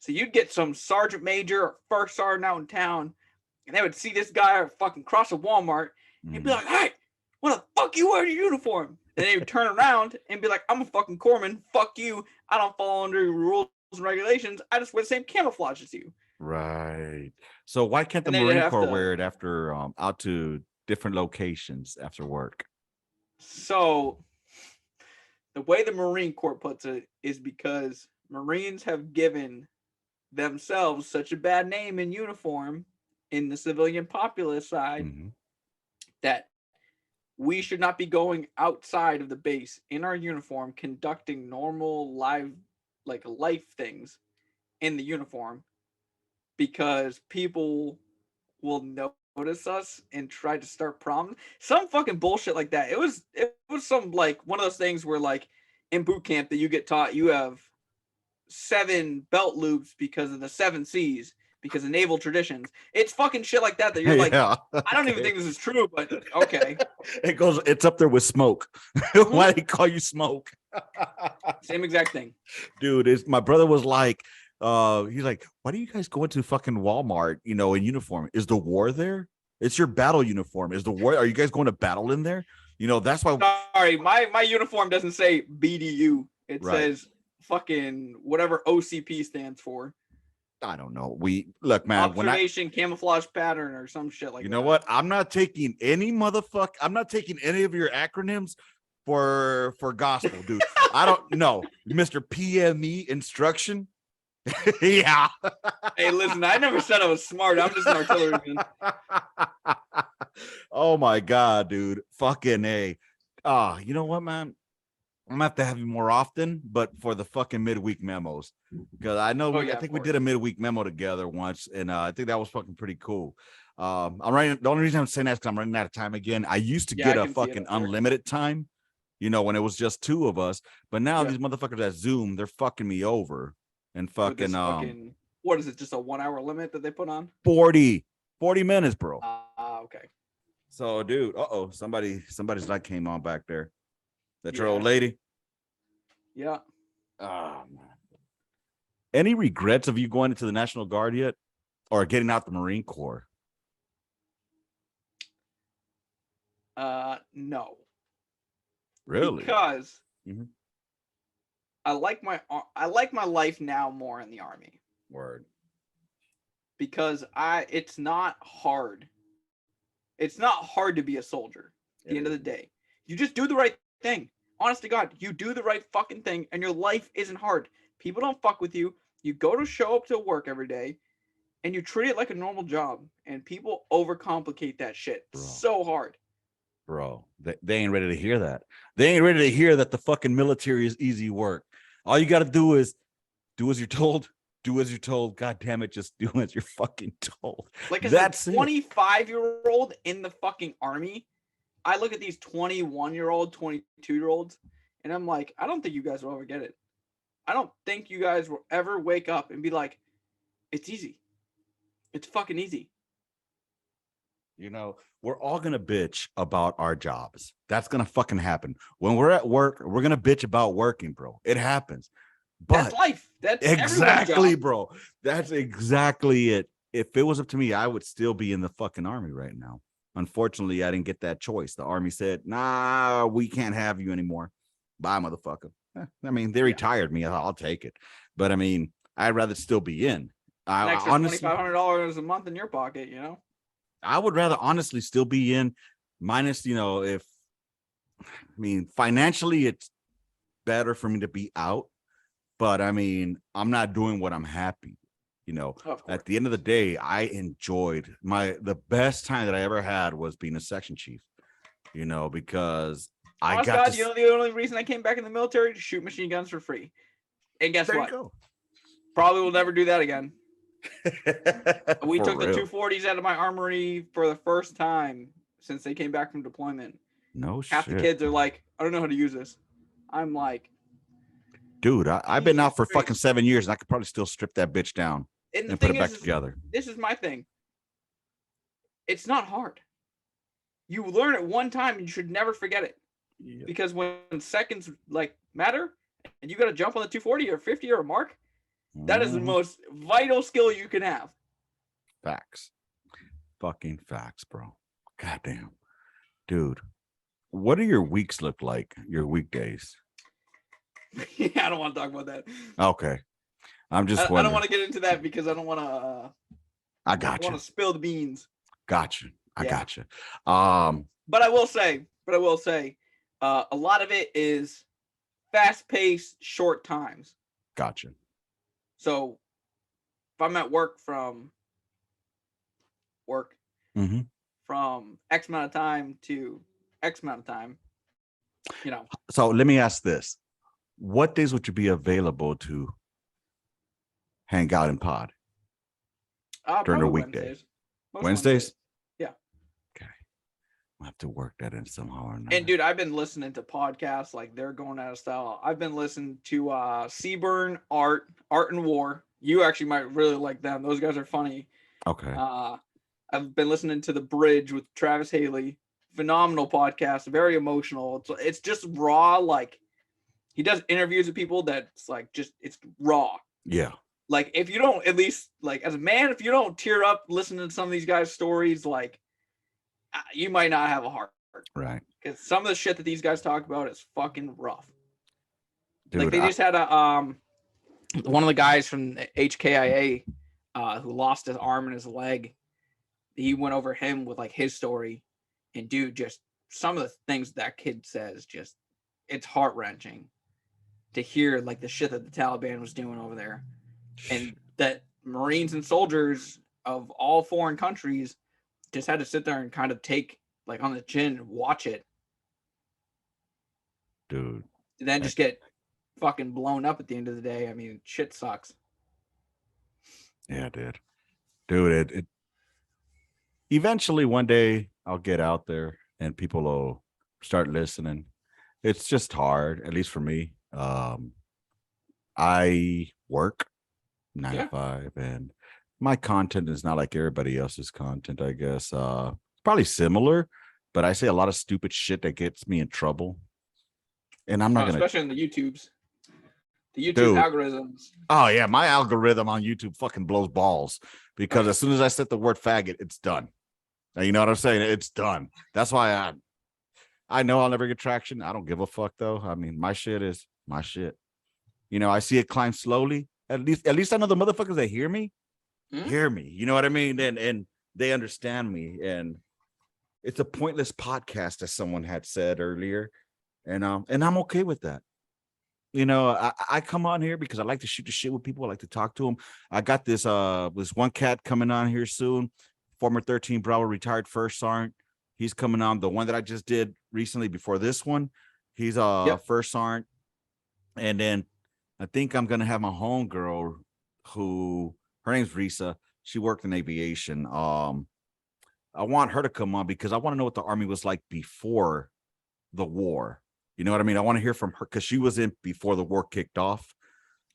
So you'd get some sergeant major or first sergeant out in town, and they would see this guy fucking cross a Walmart, and he'd be like, "Hey, what the fuck you wearing your uniform?" And they would turn around and be like, "I'm a fucking corpsman. Fuck you. I don't follow under your rules and regulations. I just wear the same camouflage as you." Right. So why can't the Marine Corps wear it after out to different locations after work? So the way the Marine Corps puts it is because Marines have given themselves such a bad name in uniform in the civilian populace side that we should not be going outside of the base in our uniform conducting normal life things in the uniform, because people will notice us and try to start problems. Some fucking bullshit like that. It was some like one of those things where like in boot camp that you get taught you have 7 belt loops because of the 7 C's, because of naval traditions. It's fucking shit like that you're like, Yeah. I don't even think this is true, but okay. It's up there with smoke. Why they call you smoke? Same exact thing. Dude, my brother was like, he's like, why do you guys go into fucking Walmart, in uniform? Is the war there? It's your battle uniform. Is the war? Are you guys going to battle in there? That's why. Sorry, my uniform doesn't say BDU. It Right. says fucking whatever OCP stands for. I don't know. Look, man. Observation camouflage pattern or some shit like that. You know what? I'm not taking any I'm not taking any of your acronyms for gospel, dude. I don't know, Mr. PME instruction. Yeah. Hey, listen, I never said I was smart. I'm just an artilleryman. Oh my god, dude. Fucking A. You know what, man? I'm gonna have to have you more often, but for the fucking midweek memos. Because I know I think we did a midweek memo together once, and I think that was fucking pretty cool. I'm running. The only reason I'm saying that is because I'm running out of time again. I used to get a fucking unlimited time, when it was just two of us. But now these motherfuckers at Zoom, they're fucking me over. And fucking what is it? Just a 1 hour limit that they put on? 40 minutes, bro. Okay. So, dude, somebody's light came on back there. That your old lady? Yeah. Oh, man. Any regrets of you going into the National Guard yet? Or getting out the Marine Corps? No. Really? Because I like my life now more in the Army. Word. Because it's not hard. It's not hard to be a soldier at the end of the day. You just do the right thing. Honest to God, you do the right fucking thing and your life isn't hard. People don't fuck with you. You show up to work every day and you treat it like a normal job, and people overcomplicate that shit so hard. Bro, they ain't ready to hear that. They ain't ready to hear that the fucking military is easy work. All you got to do is do as you're told. Do as you're told. God damn it, just do as you're fucking told. Like as a 25-year-old in the fucking Army, I look at these 21-year-old, 22-year-olds, and I'm like, I don't think you guys will ever get it. I don't think you guys will ever wake up and be like, it's easy. It's fucking easy. We're all going to bitch about our jobs. That's going to fucking happen. When we're at work, we're going to bitch about working, bro. It happens. But that's life. That's exactly, bro. That's exactly it. If it was up to me, I would still be in the fucking Army right now. Unfortunately, I didn't get that choice. The Army said, nah, we can't have you anymore. Bye, motherfucker. I mean, they retired me. I'll take it. But I mean, I'd rather still be in. An extra $2,500 a month in your pocket, I would rather honestly still be in, minus, financially it's better for me to be out. But I mean, I'm not doing what I'm happy. At the end of the day, I enjoyed the best time that I ever had was being a section chief, because the only reason I came back in the military to shoot machine guns for free. And guess what? Probably will never do that again. We took the 240s out of my armory for the first time since they came back from deployment. No shit. Half the kids are like, I don't know how to use this. I'm like, dude, I've been out for fucking 7 years and I could probably still strip that bitch down and put it back together. This is my thing. It's not hard. You learn it one time and you should never forget it. Yeah. Because when seconds matter and you got to jump on the 240 or 50 or a mark, that is the most vital skill you can have. Facts. Fucking facts, bro. Goddamn. Dude, what do your weeks look like? Your weekdays? Yeah, I don't want to talk about that. Okay. I'm just I don't want to get into that because I don't want to I got you. Want to spill the beans. Gotcha. I got you. But I will say, a lot of it is fast-paced, short times. Gotcha. So if I'm at work from X amount of time to X amount of time, So let me ask this. What days would you be available to hang out in pod? During the weekday? Wednesdays? Yeah. Okay. I'll have to work that in somehow or another. And dude, I've been listening to podcasts like They're Going Out of Style. I've been listening to Seaburn, Art and War. You actually might really like them. Those guys are funny. Okay. I've been listening to The Bridge with Travis Haley. Phenomenal podcast, very emotional. It's just raw. Like, he does interviews with people that's like it's raw. Yeah. Like, if you don't, at least like as a man, if you don't tear up listening to some of these guys' stories, like, you might not have a heart. Right. Because some of the shit that these guys talk about is fucking rough. Dude, like, they just had one of the guys from HKIA who lost his arm and his leg. He went over him with like his story, and dude, just some of the things that kid says, just it's heart wrenching to hear, like, the shit that the Taliban was doing over there, and that Marines and soldiers of all foreign countries just had to sit there and kind of take, like, on the chin, watch it, dude, and then just get fucking blown up at the end of the day. I mean, shit sucks. Yeah, dude, it eventually one day I'll get out there and people will start listening. It's just hard, at least for me. I work 9 to 5, and my content is not like everybody else's content, I guess. Probably similar, but I say a lot of stupid shit that gets me in trouble. And I'm not gonna, especially in the YouTubes. The YouTube algorithms. Oh yeah, my algorithm on YouTube fucking blows balls, because as soon as I set the word faggot, it's done. Now, you know what I'm saying? It's done. That's why I know I'll never get traction. I don't give a fuck though. I mean, my shit is my shit. You know, I see it climb slowly. At least I know the motherfuckers that hear me. Hear me. You know what I mean? And they understand me. And it's a pointless podcast, as someone had said earlier. And I'm okay with that. You know, I come on here because I like to shoot the shit with people. I like to talk to them. I got this one cat coming on here soon. Former 13 Bravo retired first sergeant. He's coming on. The one that I just did recently before this one. He's first sergeant. And then I think I'm gonna have my homegirl, who her name's Risa. She worked in aviation. I want her to come on because I want to know what the Army was like before the war. You know what I mean? I want to hear from her because she was in before the war kicked off.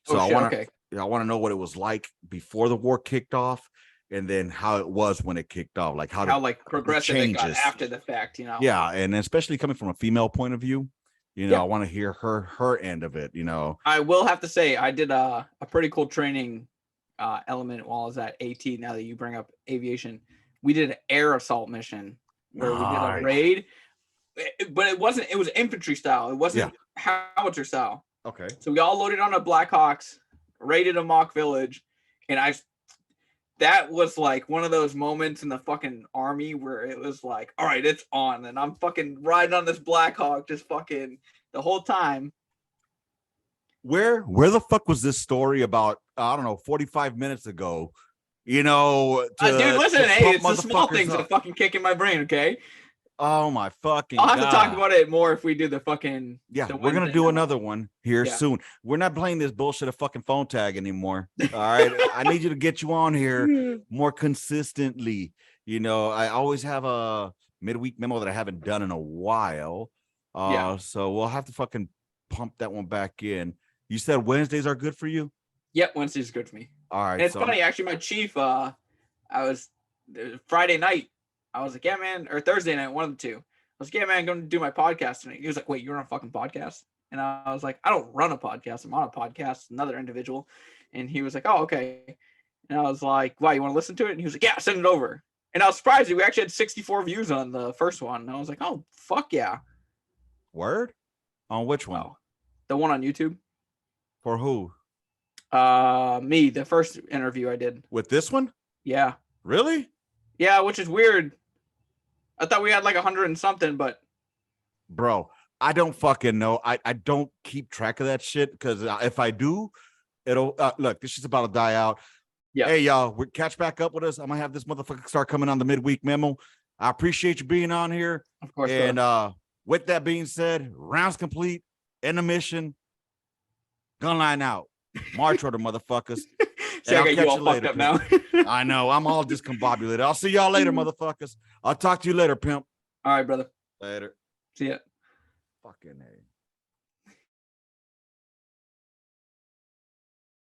So I want to know what it was like before the war kicked off, and then how it was when it kicked off, like how like progressive it got after the fact, you know. Yeah, and especially coming from a female point of view, you know, I want to hear her end of it, you know. I will have to say I did a pretty cool training element while I was at AT. Now that you bring up aviation, we did an air assault mission where we did a raid. But it was infantry style. It wasn't howitzer style. Okay. So we all loaded on a Blackhawks, raided a mock village, and that was like one of those moments in the fucking Army where it was like, all right, it's on, and I'm fucking riding on this Blackhawk just fucking the whole time. Where the fuck was this story about? I don't know, 45 minutes ago. You know, dude, listen, hey, it's the small things that fucking kick in my brain, okay? Oh my fucking I'll have to talk about it more if we do the fucking we're gonna do another one here soon. We're not playing this bullshit of fucking phone tag anymore. All right. I need you to get you on here more consistently. You know, I always have a midweek memo that I haven't done in a while. So we'll have to fucking pump that one back in. You said Wednesdays are good for you? Yep, Wednesdays are good for me. All right. And it's funny, actually, my chief, Friday night, I was like, yeah, man, or Thursday night, one of the two. I was like, yeah, man, I'm going to do my podcast tonight. He was like, wait, you're on a fucking podcast? And I was like, I don't run a podcast. I'm on a podcast, another individual. And he was like, oh, okay. And I was like, wow, you want to listen to it? And he was like, yeah, send it over. And I was surprised. We actually had 64 views on the first one. And I was like, oh, fuck yeah. Word? On which one? Oh, the one on YouTube. For who? Me, the first interview I did. With this one? Yeah. Really? Yeah, which is weird. I thought we had like 100 and something, but bro, I don't fucking know. I don't keep track of that shit, because if I do, it'll look, this shit's about to die out. Yeah. Hey, y'all, catch back up with us. I'm gonna have this motherfucker start coming on the midweek memo. I appreciate you being on here. Of course. And with that being said, rounds complete. End of mission. Gun line out. March order, motherfuckers. See, I got you all fucked up now. I know. I'm all discombobulated. I'll see y'all later, motherfuckers. I'll talk to you later, pimp. All right, brother. Later. See ya. Fucking A.